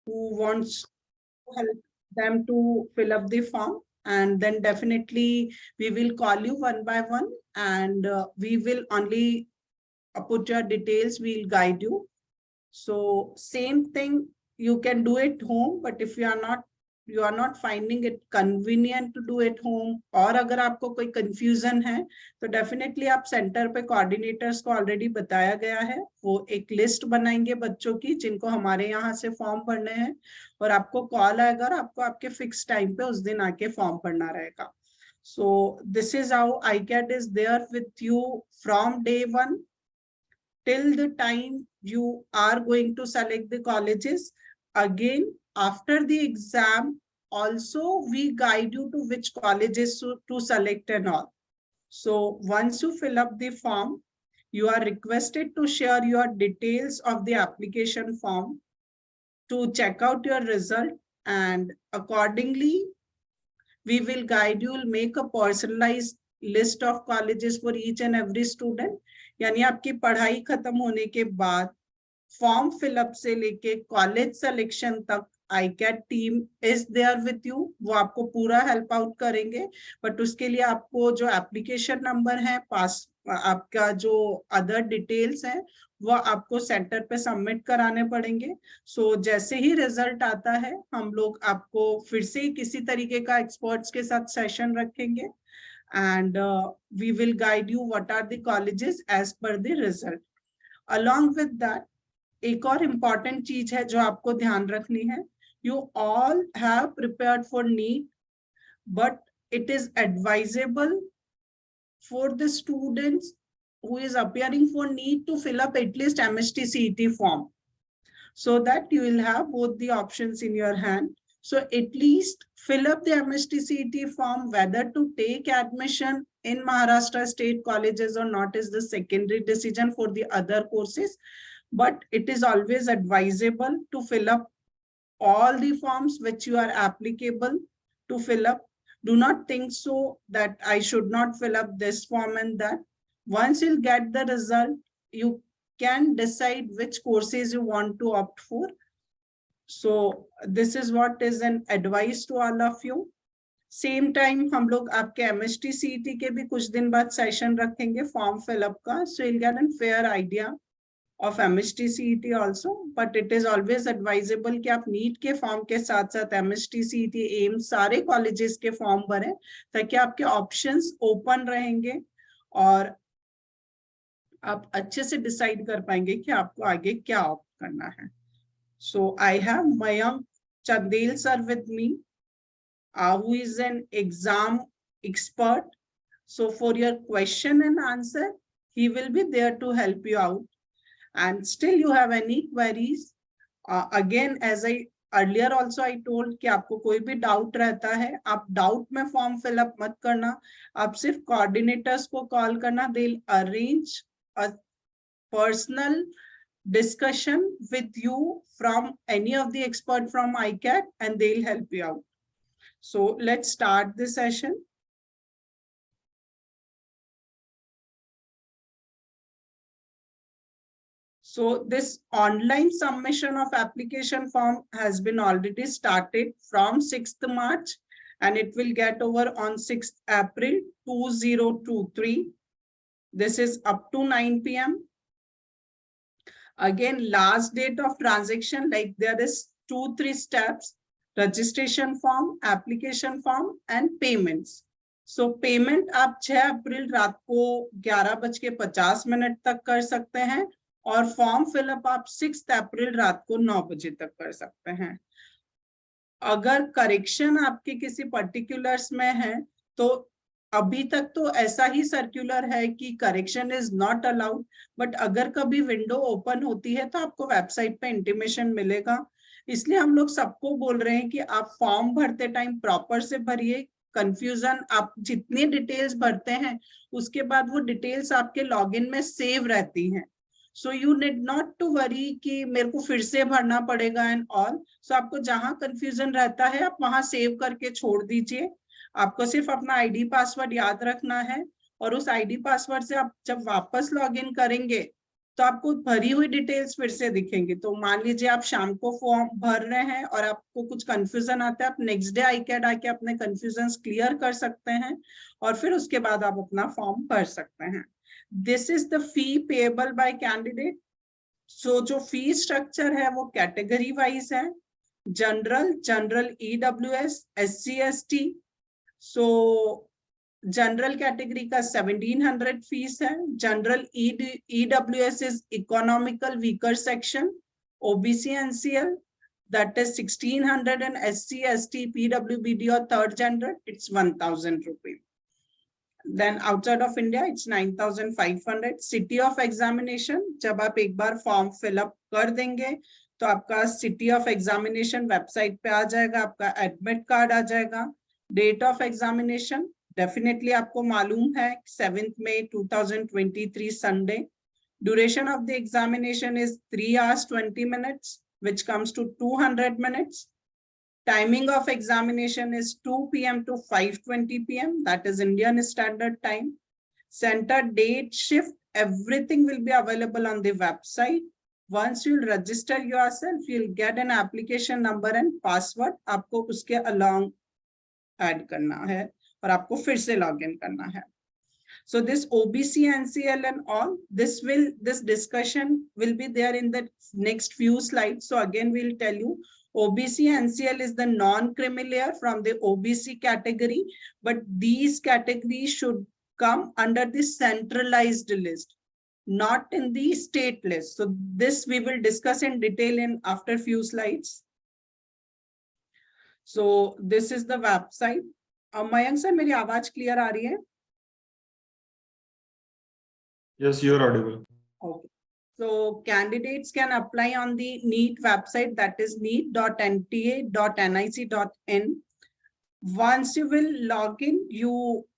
who wants to help them to fill up the form, and then definitely we will call you one by one, and we will only put your details, we'll guide you. So same thing, you can do it home, but if you are not finding it convenient to do it home, और अगर आपको कोई confusion है तो definitely आप centre पे coordinators को already बताया गया है, वो एक लिस्ट बनाएंगे बच्चों की जिनको हमारे यहाँ से फॉर्म भरने हैं, और आपको कॉल आएगा और आपको आपके फिक्स टाइम पे उस दिन आके फॉर्म भरना रहेगा. So this is how ICAT is there with you from day one till the time you are going to select the colleges. Again, after the exam, also we guide you to which colleges to select and all. So once you fill up the form, you are requested to share your details of the application form to check out your result, and accordingly, we will guide you, will make a personalized list of colleges for each and every student. यानी आपकी पढ़ाई खत्म होने के बाद form fill up से लेके college selection तक ICAT team is there with you, वो आपको पूरा हेल्प आउट करेंगे. बट उसके लिए आपको जो एप्लीकेशन नंबर है, पास आपका जो अदर डिटेल्स है, वो आपको सेंटर पे सबमिट कराने पड़ेंगे. सो जैसे ही रिजल्ट आता है हम लोग आपको फिर से किसी तरीके का एक्सपर्ट्स के साथ सेशन रखेंगे, and we will guide you what are the colleges as per the result. Along with that, एक और important चीज है जो आपको ध्यान रखनी है. You all have prepared for NEET, but it is advisable for the students who is appearing for NEET to fill up at least MST CET form, so that you will have both the options in your hand. So at least fill up the MST CET form. Whether to take admission in Maharashtra state colleges or not is the secondary decision for the other courses, but it is always advisable to fill up all the forms which you are applicable to fill up. Do not think so that I should not fill up this form and that. Once you'll get the result, you can decide which courses you want to opt for. So this is what is an advice to all of you. Same time हम लोग आपके MST CET के भी कुछ दिन बाद session रखेंगे form fill up का, so you'll get a fair idea of MST CET also. But it is always advisable कि आप नीट के फॉर्म के साथ साथ MST CET एम्स सारे कॉलेजेस के फॉर्म भरें, ताकि आपके ऑप्शंस ओपन रहेंगे और आप अच्छे से डिसाइड कर पाएंगे कि आपको आगे क्या ऑप्ट करना है. So I have Mayank Chandel sir with me, who is an exam expert. So for your question and answer, he will be there to help you out. And still you have any queries, again as I earlier also I told कि आपको कोई भी doubt रहता है, आप doubt में form fill up मत करना, आप सिर्फ कोऑर्डिनेटर्स को कॉल करना. They'll arrange a personal discussion with you from any of the expert from ICAT, and they'll help you out. So let's start the session. So this online submission of application form has been already started from 6th March, and it will get over on 6th April 2023. This is up to 9 PM. Again, last date of transaction, like there is 2-3 steps: registration form, application form, and payments. So payment आप 6 अप्रैल रात को 11:50 तक कर सकते हैं, और form fill up आप 6 अप्रैल रात को 9 बजे तक कर सकते हैं. अगर करेक्शन आपके किसी पर्टिकुलर्स में है तो अभी तक तो ऐसा ही सर्कुलर है कि correction is not allowed, but अगर कभी विंडो ओपन होती है तो आपको वेबसाइट पे इंटीमेशन मिलेगा. इसलिए हम लोग सबको बोल रहे हैं कि आप फॉर्म भरते टाइम प्रॉपर से भरिए. कंफ्यूजन, आप जितनी डिटेल्स भरते हैं उसके बाद वो डिटेल्स आपके लॉगिन में सेव रहती हैं. So you need not to worry कि मेरे को फिर से भरना पड़ेगा एंड ऑल. सो आपको जहां कंफ्यूजन रहता है आप वहां सेव करके छोड़ दीजिए. आपको सिर्फ अपना आईडी पासवर्ड याद रखना है, और उस आईडी पासवर्ड से आप जब वापस लॉगिन करेंगे तो आपको भरी हुई डिटेल्स फिर से दिखेंगी। तो मान लीजिए आप शाम को फॉर्म भर रहे हैं और आपको कुछ कंफ्यूजन आता है, आप नेक्स्ट डे iCAD आके अपने कंफ्यूजन क्लियर कर सकते हैं और फिर उसके बाद आप अपना फॉर्म भर सकते हैं। This is the fee payable by candidate. So जो फी स्ट्रक्चर है वो कैटेगरी वाइज है, general EWS, SC ST। So general category का 1700 फीस है, general EWS is economical weaker section, OBC NCL that is 1600, and SC ST PWBD or third gender it's 1000 rupees. Then outside of India it's 9500. City of examination, जब आप एक बार form fill up कर देंगे तो आपका city of examination website पे आ जाएगा, आपका एडमिट कार्ड आ जाएगा। डेट ऑफ एग्जामिनेशन डेफिनेटली आपको मालूम है 7 May 2023 Sunday. Duration of the examination is 3 hours 20 minutes, which comes to 200 minutes. Timing of examination is 2 PM to 5:20 PM, that is Indian Standard Time. Center, date, shift, everything will be available on the website. Once you register yourself, you'll get an application number and password, आपको उसके along add करना है और आपको फिर से log in करना है। So this OBC NCL and all, this discussion will be there in the next few slides. So again, we'll tell you OBC NCL is the non-creamy layer from the OBC category, but these categories should come under the centralized list, not in the state list. So this we will discuss in detail in after few slides. So this is the website. Mayank sir, मेरी आवाज clear आ रही है? Yes, you are audible. Okay. So candidates can apply on the NEET website, that is neet.nta.nic.in. Once you will log in,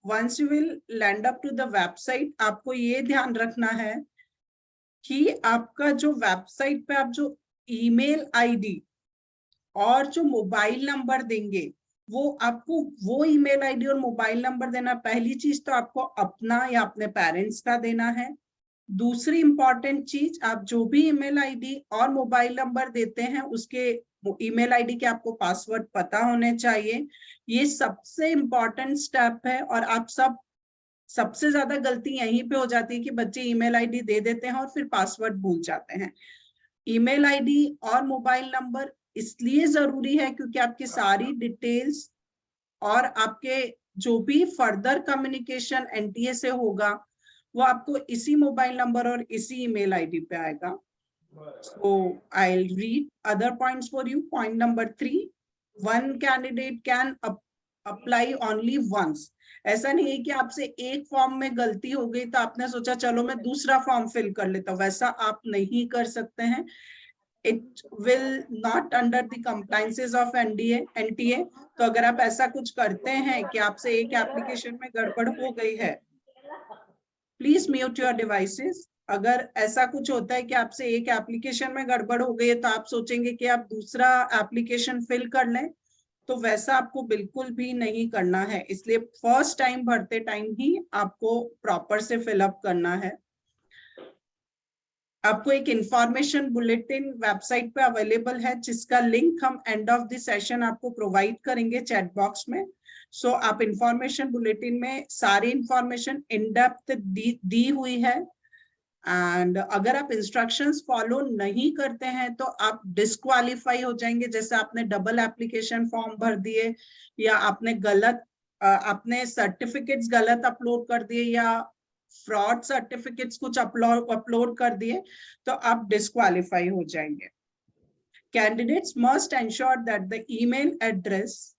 once you will land up to the website, आपको ये ध्यान रखना है कि आपका जो वेबसाइट पे आप जो ईमेल आईडी और जो मोबाइल नंबर देंगे वो आपको वो ईमेल आईडी और मोबाइल नंबर देना। पहली चीज तो आपको अपना या अपने पेरेंट्स का देना है। दूसरी इंपॉर्टेंट चीज, आप जो भी ईमेल आईडी और मोबाइल नंबर देते हैं उसके ईमेल आईडी के आपको पासवर्ड पता होने चाहिए। ये सबसे इंपॉर्टेंट स्टेप है और आप सबसे ज्यादा गलती यहीं पे हो जाती है कि बच्चे ईमेल आईडी दे देते हैं और फिर पासवर्ड भूल जाते हैं। ईमेल आईडी और मोबाइल नंबर इसलिए जरूरी है क्योंकि आपकी सारी डिटेल्स और आपके जो भी फर्दर कम्युनिकेशन एनटीए से होगा वो आपको इसी मोबाइल नंबर और इसी ईमेल आईडी पे आएगा। So I'll read other points for you. Point number 3, one candidate can apply only once. ऐसा नहीं है कि आपसे एक फॉर्म में गलती हो गई तो आपने सोचा चलो मैं दूसरा फॉर्म फिल कर लेता हूँ, वैसा आप नहीं कर सकते हैं। It will not under the compliances of NTA. तो अगर आप ऐसा कुछ करते हैं कि आपसे एक एप्लीकेशन में गड़बड़ हो गई है, प्लीज म्यूट योर डिवाइसेस। अगर ऐसा कुछ होता है कि आपसे एक एप्लीकेशन में गड़बड़ हो गई है तो आप सोचेंगे कि आप दूसरा एप्लीकेशन फिल कर लें, तो वैसा आपको बिल्कुल भी नहीं करना है। इसलिए फर्स्ट टाइम भरते टाइम ही आपको प्रॉपर से फिलअप करना है। आपको एक इंफॉर्मेशन बुलेटिन वेबसाइट पे अवेलेबल है जिसका लिंक हम एंड ऑफ द सेशन आपको प्रोवाइड करेंगे चैट बॉक्स में। सो आप इंफॉर्मेशन बुलेटिन में सारी इंफॉर्मेशन इन डेप्थ दी हुई है एंड अगर आप इंस्ट्रक्शंस फॉलो नहीं करते हैं तो आप डिस्क्वालीफाई हो जाएंगे। जैसे आपने डबल एप्लीकेशन फॉर्म भर दिए या आपने सर्टिफिकेट्स गलत अपलोड कर दिए या फ्रॉड सर्टिफिकेट्स कुछ अपलोड कर दिए तो आप डिस्क्वालीफाई हो जाएंगे। Candidates must ensure that the email address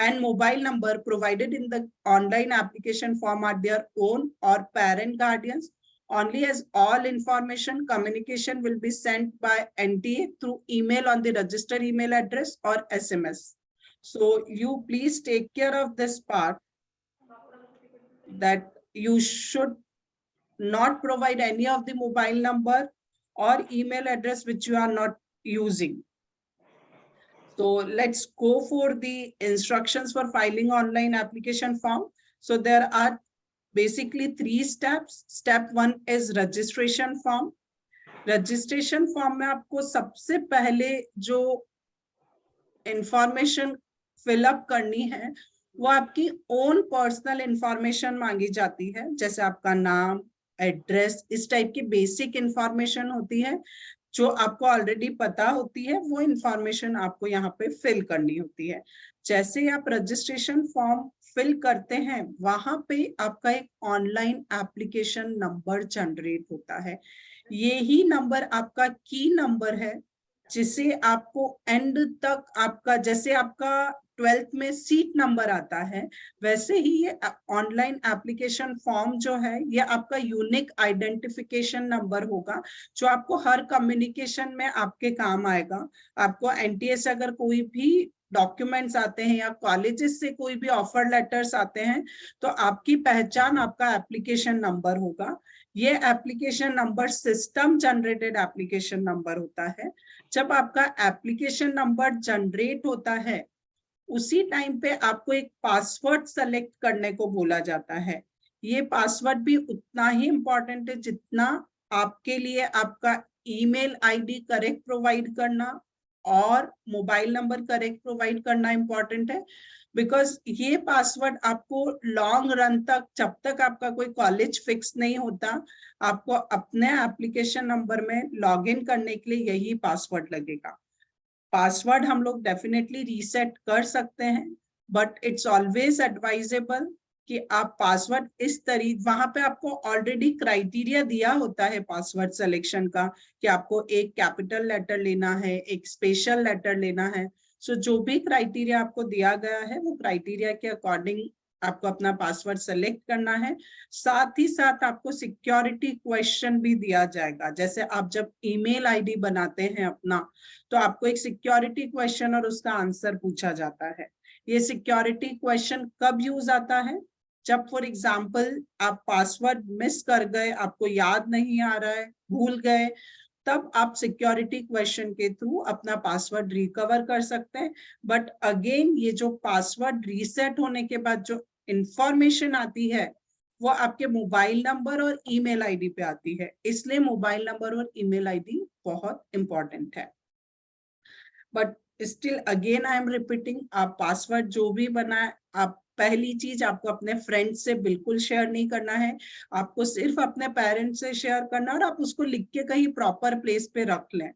and mobile number provided in the online application form are their own or parent guardians only, as all information communication will be sent by NTA through email on the registered email address or SMS. So you please take care of this part, that you should not provide any of the mobile number or email address which you are not using. So let's go for the instructions for filing online application form. So there are basically 3 steps. Step 1 is registration form. Registration form में आपको सबसे पहले जो information fill up करनी है वो आपकी own personal information मांगी जाती है, जैसे आपका नाम, एड्रेस, इस टाइप की बेसिक इंफॉर्मेशन होती है जो आपको ऑलरेडी पता होती है, वो इंफॉर्मेशन आपको यहाँ पे फिल करनी होती है। जैसे ही आप रजिस्ट्रेशन फॉर्म फिल करते हैं वहां पे आपका एक ऑनलाइन एप्लीकेशन नंबर जनरेट होता है। ये ही नंबर आपका की नंबर है जिसे आपको एंड तक आपका, जैसे आपका 12th में सीट नंबर आता है वैसे ही ये ऑनलाइन एप्लीकेशन फॉर्म जो है ये आपका यूनिक आइडेंटिफिकेशन नंबर होगा जो आपको हर कम्युनिकेशन में आपके काम आएगा। आपको एनटीए से अगर कोई भी डॉक्यूमेंट्स आते हैं या कॉलेजेस से कोई भी ऑफर लेटर्स आते हैं तो आपकी पहचान आपका एप्लीकेशन नंबर होगा। ये application number system generated application number होता है। जब आपका एप्लीकेशन नंबर जनरेट होता है उसी टाइम पे आपको एक पासवर्ड सेलेक्ट करने को बोला जाता है। ये पासवर्ड भी उतना ही इंपॉर्टेंट है जितना आपके लिए आपका ईमेल आईडी करेक्ट प्रोवाइड करना और मोबाइल नंबर करेक्ट प्रोवाइड करना इंपॉर्टेंट है। बिकॉज ये पासवर्ड आपको लॉन्ग रन तक, जब तक आपका कोई कॉलेज फिक्स नहीं होता, आपको अपने एप्लीकेशन नंबर में लॉग इन करने के लिए यही पासवर्ड लगेगा। पासवर्ड हम लोग डेफिनेटली रीसेट कर सकते हैं बट इट्स ऑलवेज एडवाइजेबल कि आप पासवर्ड इस तरीके, वहां पे आपको ऑलरेडी क्राइटेरिया दिया होता है पासवर्ड सिलेक्शन का कि आपको एक कैपिटल लेटर लेना है, एक स्पेशल लेटर लेना है। सो जो भी क्राइटेरिया आपको दिया गया है वो क्राइटेरिया के अकॉर्डिंग आपको अपना पासवर्ड सेलेक्ट करना है। साथ ही साथ आपको सिक्योरिटी क्वेश्चन भी दिया जाएगा। जैसे आप जब ईमेल आईडी बनाते हैं अपना तो आपको एक सिक्योरिटी क्वेश्चन और उसका आंसर पूछा जाता है। ये सिक्योरिटी क्वेश्चन कब यूज आता है? जब फॉर एग्जाम्पल आप पासवर्ड मिस कर गए, आपको याद नहीं आ रहा है, भूल गए, तब आप सिक्योरिटी क्वेश्चन के थ्रू अपना पासवर्ड रिकवर कर सकते हैं। बट अगेन ये जो पासवर्ड रीसेट होने के बाद जो इंफॉर्मेशन आती है वो आपके मोबाइल नंबर और ईमेल आईडी पे आती है, इसलिए मोबाइल नंबर और ईमेल आईडी बहुत इंपॉर्टेंट है। But still again I am repeating, आप पासवर्ड जो भी बनाए, आप पहली चीज आपको अपने फ्रेंड्स से बिल्कुल शेयर नहीं करना है, आपको सिर्फ अपने पेरेंट्स से शेयर करना और आप उसको लिख के कहीं प्रॉपर प्लेस पे रख लें।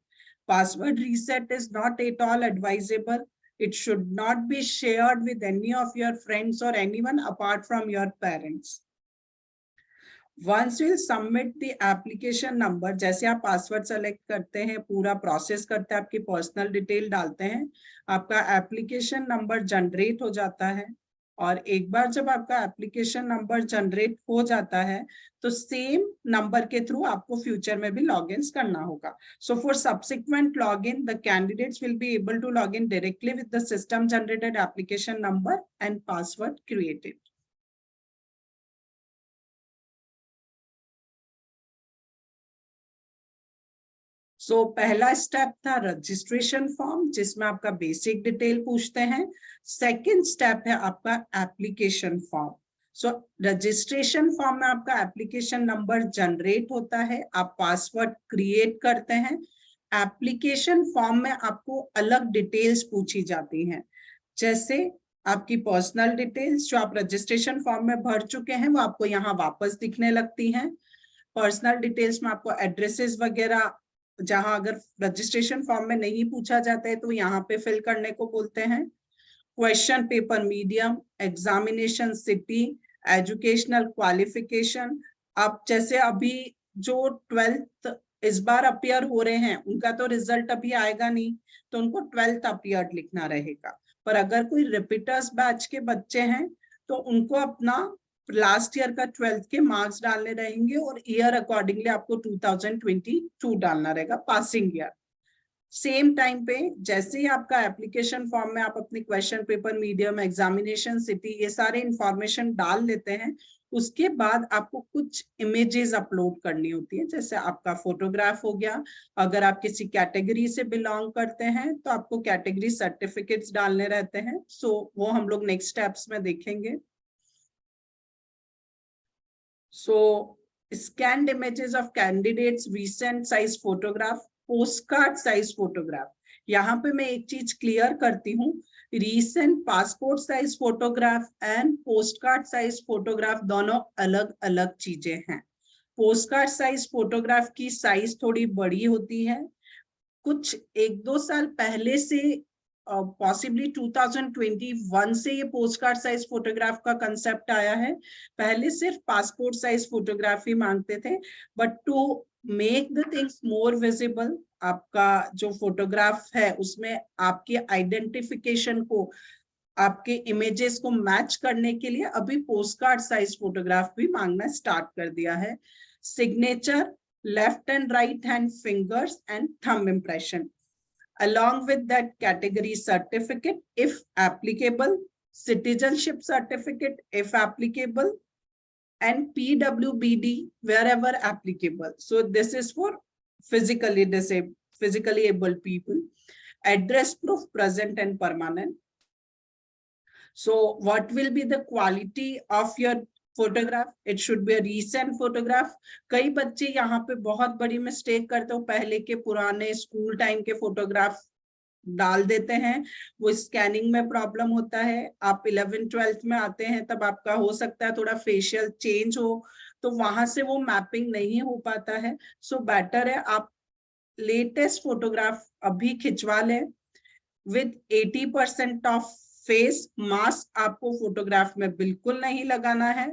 Password reset is not at all advisable. It should not be shared with any of your friends or anyone apart from your parents. Once you submit the application number, जैसे आप password select करते हैं, पूरा process करते हैं, आपकी personal detail डालते हैं, आपका एप्लीकेशन नंबर जनरेट हो जाता है। और एक बार जब आपका एप्लीकेशन नंबर जनरेट हो जाता है तो सेम नंबर के थ्रू आपको फ्यूचर में भी लॉगिन करना होगा। So for subsequent login the candidates will be able to log in directly with the system generated application number and password created. So पहला स्टेप था रजिस्ट्रेशन फॉर्म जिसमें आपका बेसिक डिटेल पूछते हैं। सेकंड स्टेप है आपका एप्लीकेशन फॉर्म। सो registration form में आपका एप्लीकेशन नंबर जनरेट होता है, आप पासवर्ड क्रिएट करते हैं। एप्लीकेशन फॉर्म में आपको अलग डिटेल्स पूछी जाती हैं, जैसे आपकी पर्सनल डिटेल्स जो आप रजिस्ट्रेशन फॉर्म में भर चुके हैं वो आपको यहाँ वापस दिखने लगती हैं। पर्सनल डिटेल्स में आपको एड्रेसेस वगैरह, जहां अगर रजिस्ट्रेशन फॉर्म में नहीं पूछा जाता है तो यहाँ पे फिल करने को बोलते हैं। Question paper medium, examination city, educational qualification. अब जैसे अभी जो 12th इस बार अपीयर हो रहे हैं उनका तो रिजल्ट अभी आएगा नहीं, तो उनको 12th अपीयर्ड लिखना रहेगा। पर अगर कोई रिपीटर्स बैच के बच्चे हैं तो उनको अपना लास्ट ईयर का 12th के मार्क्स डालने रहेंगे और ईयर अकॉर्डिंगली आपको 2022 डालना रहेगा, पासिंग ईयर। सेम टाइम पे जैसे ही आपका एप्लीकेशन फॉर्म में आप अपनी question paper medium, examination city, ये सारे इंफॉर्मेशन डाल देते हैं, उसके बाद आपको कुछ इमेजेस अपलोड करनी होती है, जैसे आपका फोटोग्राफ हो गया। अगर आप किसी कैटेगरी से बिलोंग करते हैं तो आपको कैटेगरी सर्टिफिकेट्स डालने रहते हैं। सो वो हम लोग नेक्स्ट स्टेप्स में देखेंगे। सो scanned images of candidates recent size photograph, postcard size photograph. यहाँ पे मैं एक चीज क्लियर करती हूँ, recent passport size photograph and postcard size photograph दोनों अलग अलग चीजें हैं। पोस्टकार्ड साइज फोटोग्राफ की साइज थोड़ी बड़ी होती है, कुछ 1-2 साल पहले से पॉसिबली 2021 से ये पोस्टकार्ड साइज फोटोग्राफ का कंसेप्ट आया है। पहले सिर्फ पासपोर्ट साइज फोटोग्राफी मांगते थे, but to make the things more visible, आपका जो फोटोग्राफ है उसमें आपकी आइडेंटिफिकेशन को, आपके इमेजेस को मैच करने के लिए अभी पोस्टकार्ड साइज फोटोग्राफ भी मांगना स्टार्ट कर दिया है। Signature, left and right hand fingers and thumb impression. Along with that, category certificate if applicable, citizenship certificate if applicable, and PWBD wherever applicable. So this is for physically disabled, physically able people. Address proof present and permanent. So what will be the quality of your photograph? It should be a recent photograph. कई बच्चे यहाँ पे बहुत बड़ी mistake करते हो, पहले के पुराने स्कूल टाइम के फोटोग्राफ डाल देते हैं, वो स्कैनिंग में प्रॉब्लम होता है। आप 11th-12th में आते हैं तब आपका हो सकता है थोड़ा फेशियल चेंज हो, तो वहां से वो मैपिंग नहीं हो पाता है। सो बेटर है आप लेटेस्ट फोटोग्राफ अभी खिंचवा लें विद 80% ऑफ फेस मास्क। आपको फोटोग्राफ में बिल्कुल नहीं लगाना है,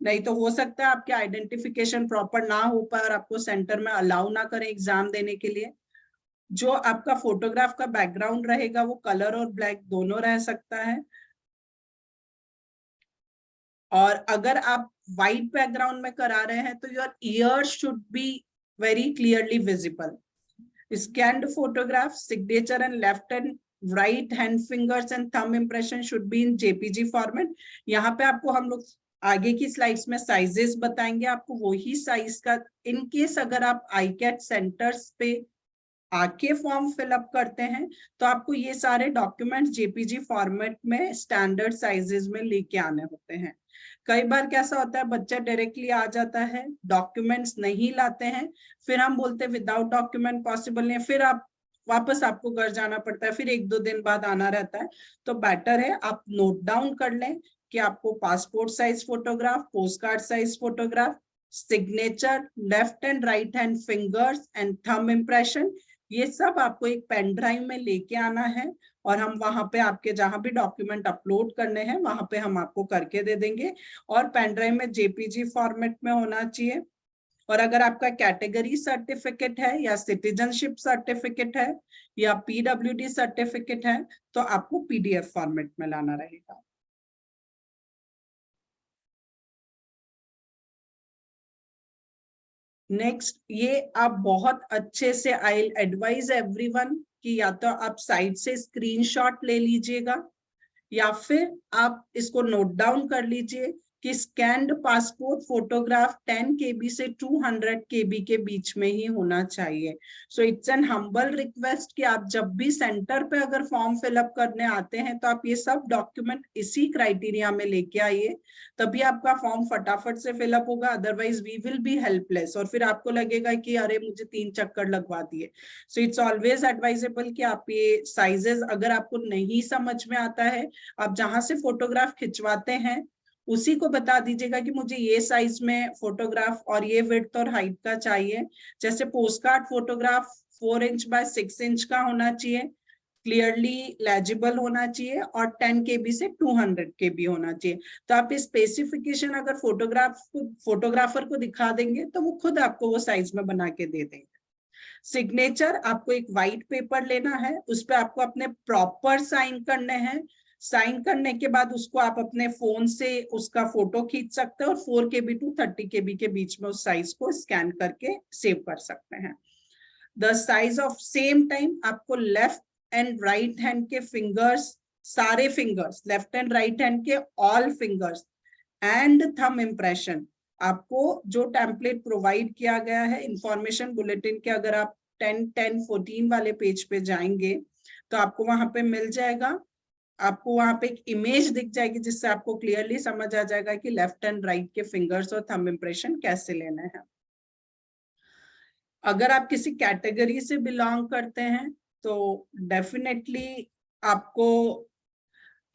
नहीं तो हो सकता है आपके आइडेंटिफिकेशन प्रॉपर ना हो पाए और आपको सेंटर में अलाउ ना करें एग्जाम देने के लिए। जो आपका फोटोग्राफ का बैकग्राउंड रहेगा वो कलर और ब्लैक दोनों रह सकता है, और अगर आप व्हाइट बैकग्राउंड में करा रहे हैं तो your year should be very clearly visible. Scanned photograph, signature and left and right hand fingers and thumb impression should be in JPG format. यहाँ पे आपको हम लोग आगे की स्लाइड्स में साइजेस बताएंगे, आपको वही साइज का, इन केस अगर आप ICAT सेंटर्स पे आके फॉर्म फिलअप करते हैं तो आपको ये सारे डॉक्यूमेंट्स JPG फॉर्मेट में स्टैंडर्ड साइजेस में लेके आने होते हैं। कई बार कैसा होता है, बच्चा डायरेक्टली आ जाता है, डॉक्यूमेंट्स नहीं लाते हैं, फिर हम बोलते हैं विदाउट डॉक्यूमेंट पॉसिबल नहीं है, फिर आप वापस आपको घर जाना पड़ता है, फिर 1-2 दिन बाद आना रहता है। तो बेटर है आप नोट डाउन कर लें कि आपको passport size photograph, postcard size photograph, signature, left and right hand fingers and thumb impression, ये सब आपको एक पेन ड्राइव में लेके आना है, और हम वहां पे आपके जहां भी डॉक्यूमेंट अपलोड करने हैं वहां पे हम आपको करके दे देंगे, और पेन ड्राइव में JPG फॉर्मेट में होना चाहिए। और अगर आपका कैटेगरी सर्टिफिकेट है या सिटीजनशिप सर्टिफिकेट है या PWD सर्टिफिकेट है तो आपको PDF फॉर्मेट में लाना रहेगा। नेक्स्ट, ये आप बहुत अच्छे से, आई एडवाइज एवरीवन कि या तो आप साइड से स्क्रीनशॉट ले लीजिएगा या फिर आप इसको नोट डाउन कर लीजिए कि स्कैन्ड पासपोर्ट फोटोग्राफ 10 KB से 200 KB के बीच में ही होना चाहिए। So it's an humble request कि आप जब भी सेंटर पे अगर फॉर्म फिलअप करने आते हैं तो आप ये सब डॉक्यूमेंट इसी क्राइटेरिया में लेके आइए, तभी आपका फॉर्म फटाफट से फिलअप होगा, otherwise we will be helpless और फिर आपको लगेगा कि अरे मुझे 3 चक्कर लगवा दिए। सो इट्स ऑलवेज एडवाइजेबल कि आप ये साइजेस अगर आपको नहीं समझ में आता है, आप जहां से फोटोग्राफ खिंचवाते हैं उसी को बता दीजिएगा कि मुझे ये साइज में फोटोग्राफ और ये विड्थ और हाइट का चाहिए। जैसे postcard photograph 4 inch by 6 inch का होना चाहिए, क्लियरली लेजिबल होना चाहिए और 10 KB से 200 KB होना चाहिए। तो आप इस स्पेसिफिकेशन अगर फोटोग्राफर को दिखा देंगे तो वो खुद आपको वो साइज में बना के दे देंगे। सिग्नेचर, आपको एक व्हाइट पेपर लेना है, उस पर आपको अपने प्रॉपर साइन करने हैं। साइन करने के बाद उसको आप अपने फोन से उसका फोटो खींच सकते हैं और 4 KB to 30 KB के बीच में उस साइज को स्कैन करके सेव कर सकते हैं। The size of same time आपको लेफ्ट एंड राइट हैंड के फिंगर्स, सारे fingers, left and right hand के all fingers and thumb impression, आपको जो टेम्पलेट प्रोवाइड किया गया है इंफॉर्मेशन बुलेटिन के, अगर आप 10-10-14 वाले पेज पे जाएंगे तो आपको वहां पे मिल जाएगा। आपको वहां पे एक इमेज दिख जाएगी जिससे आपको क्लियरली समझ आ जाएगा कि लेफ्ट एंड राइट के फिंगर्स और थंब इम्प्रेशन कैसे लेने हैं। अगर आप किसी कैटेगरी से बिलोंग करते हैं तो डेफिनेटली आपको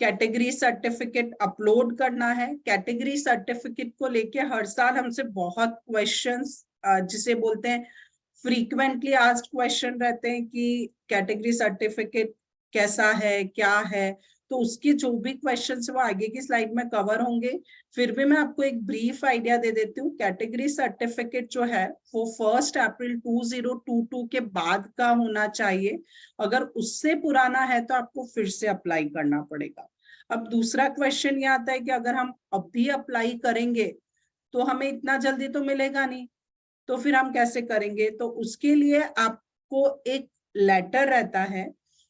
कैटेगरी सर्टिफिकेट अपलोड करना है। कैटेगरी सर्टिफिकेट को लेके हर साल हमसे बहुत क्वेश्चंस, जिसे बोलते हैं फ्रीक्वेंटली आस्क्ड क्वेश्चन रहते हैं कि कैटेगरी सर्टिफिकेट कैसा है, क्या है। तो उसके जो भी क्वेश्चन है वो आगे की स्लाइड में कवर होंगे। फिर भी मैं आपको एक ब्रीफ आइडिया दे देती हूँ। कैटेगरी सर्टिफिकेट जो है वो 1 अप्रैल 2022 के बाद का होना चाहिए। अगर उससे पुराना है तो आपको फिर से अप्लाई करना पड़ेगा। अब दूसरा क्वेश्चन ये आता है कि अगर हम अभी अप्लाई करेंगे तो हमें इतना जल्दी तो मिलेगा नहीं, तो फिर हम कैसे करेंगे? तो उसके लिए आपको एक लेटर रहता है,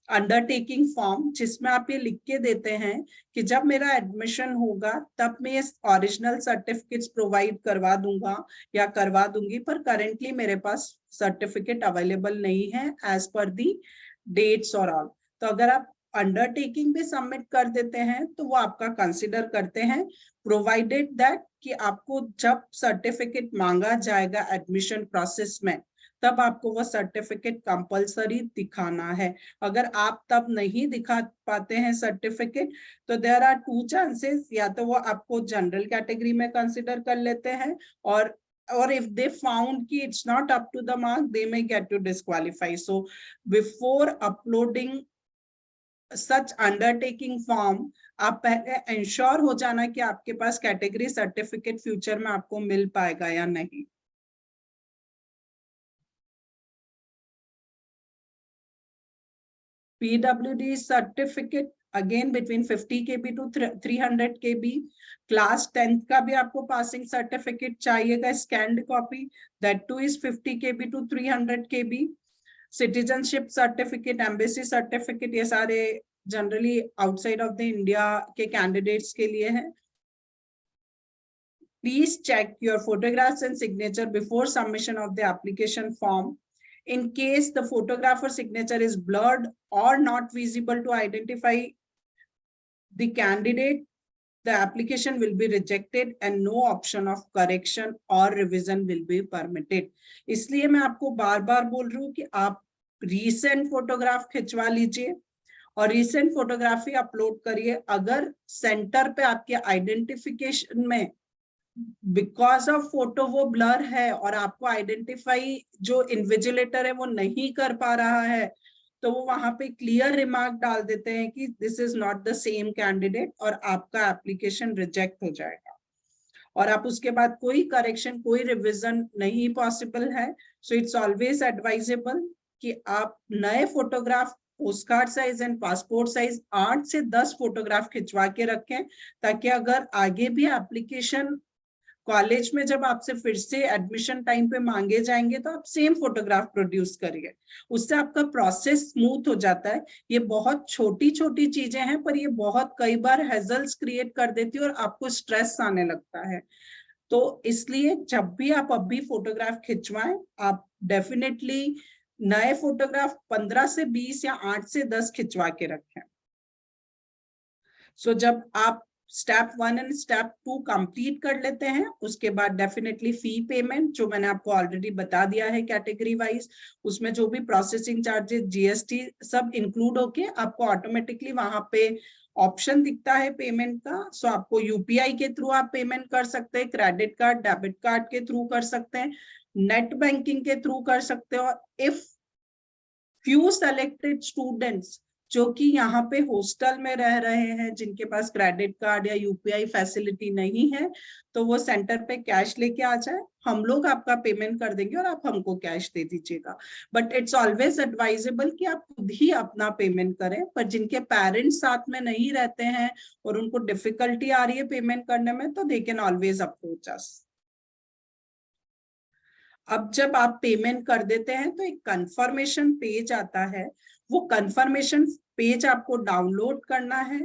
अंडरटेकिंग फॉर्म, जिसमें आप ये लिख के देते हैं कि जब मेरा एडमिशन होगा तब मैं ये ओरिजिनल सर्टिफिकेट्स प्रोवाइड करवा दूंगा या करवा दूंगी, पर करेंटली मेरे पास सर्टिफिकेट अवेलेबल नहीं है एज पर दी डेट्स और ऑल। तो अगर आप अंडरटेकिंग भी सबमिट कर देते हैं तो वो आपका कंसिडर करते हैं, प्रोवाइडेड दैट कि आपको जब सर्टिफिकेट मांगा जाएगा एडमिशन प्रोसेस में तब आपको वो सर्टिफिकेट कंपलसरी दिखाना है। अगर आप तब नहीं दिखा पाते हैं सर्टिफिकेट तो देयर आर 2 चांसेस, या तो वो आपको जनरल कैटेगरी में कंसिडर कर लेते हैं, or if they found कि it's not up to the mark, they may get to disqualify. So before uploading such undertaking form आप पहले इंश्योर हो जाना कि आपके पास कैटेगरी सर्टिफिकेट फ्यूचर में आपको मिल पाएगा या नहीं। PWD certificate again between 50 KB to 300 KB। Class 10th का भी आपको पासिंग सर्टिफिकेट चाहिएगा, scanned copy, that two is 50 KB to 300 KB। Citizenship certificate, embassy certificate, ये सारे generally outside of the India के कैंडिडेट्स के लिए है। Please check your photographs and signature before submission of the application form. In case the photographer's signature is blurred or not visible to identify the candidate, the application will be rejected and no option of correction or revision will be permitted. इसलिए मैं आपको बार बार बोल रही हूँ कि आप recent photograph खिंचवा लीजिए और recent फोटोग्राफी अपलोड करिए। अगर सेंटर पे आपके आइडेंटिफिकेशन में बिकॉज ऑफ फोटो वो ब्लर है और आपको आइडेंटिफाई जो इन्विजिलेटर है वो नहीं कर पा रहा है, तो वो वहां पे क्लियर रिमार्क डाल देते हैं कि this is not the same candidate और आपका एप्लीकेशन रिजेक्ट हो जाएगा और आप उसके बाद कोई करेक्शन, कोई रिवीजन नहीं पॉसिबल है। सो इट्स ऑलवेज एडवाइजेबल कि आप नए photograph post card size and passport size 8 से 10 फोटोग्राफ खिंचवा के रखें, ताकि अगर आगे भी एप्लीकेशन कॉलेज में जब आपसे फिर से एडमिशन टाइम पे मांगे जाएंगे तो आप सेम फोटोग्राफ प्रोड्यूस करिए। उससे आपका प्रोसेस स्मूथ हो जाता है। ये बहुत छोटी छोटी चीजें हैं पर ये बहुत कई बार हेजल्स क्रिएट कर देती है और आपको स्ट्रेस आने लगता है। तो इसलिए जब भी आप अभी फोटोग्राफ खिंचवाएं, आप डेफिनेटली नए फोटोग्राफ 15 से 20 या 8 से 10 खिंचवा के रखें। सो जब आप स्टेप 1 एंड स्टेप 2 कंप्लीट कर लेते हैं उसके बाद डेफिनेटली फी पेमेंट, जो मैंने आपको ऑलरेडी बता दिया है कैटेगरी वाइज, उसमें जो भी प्रोसेसिंग चार्जेस, जीएसटी सब इंक्लूड होके आपको ऑटोमेटिकली वहां पे ऑप्शन दिखता है पेमेंट का। सो आपको यूपीआई के थ्रू आप पेमेंट कर सकते हैं, क्रेडिट कार्ड, डेबिट कार्ड के थ्रू कर सकते हैं, नेट बैंकिंग के थ्रू कर सकते हो। इफ फ्यू सेलेक्टेड स्टूडेंट्स जो कि यहाँ पे हॉस्टल में रह रहे हैं, जिनके पास क्रेडिट कार्ड या यूपीआई फैसिलिटी नहीं है, तो वो सेंटर पे कैश लेके आ जाए, हम लोग आपका पेमेंट कर देंगे और आप हमको कैश दे दीजिएगा। बट इट्स ऑलवेज एडवाइजेबल कि आप खुद ही अपना पेमेंट करें। पर जिनके पेरेंट्स साथ में नहीं रहते हैं और उनको डिफिकल्टी आ रही है पेमेंट करने में, तो दे कैन ऑलवेज अप्रोच अस। अब जब आप पेमेंट कर देते हैं तो एक कंफर्मेशन पेज आता है। वो कंफर्मेशन पेज आपको डाउनलोड करना है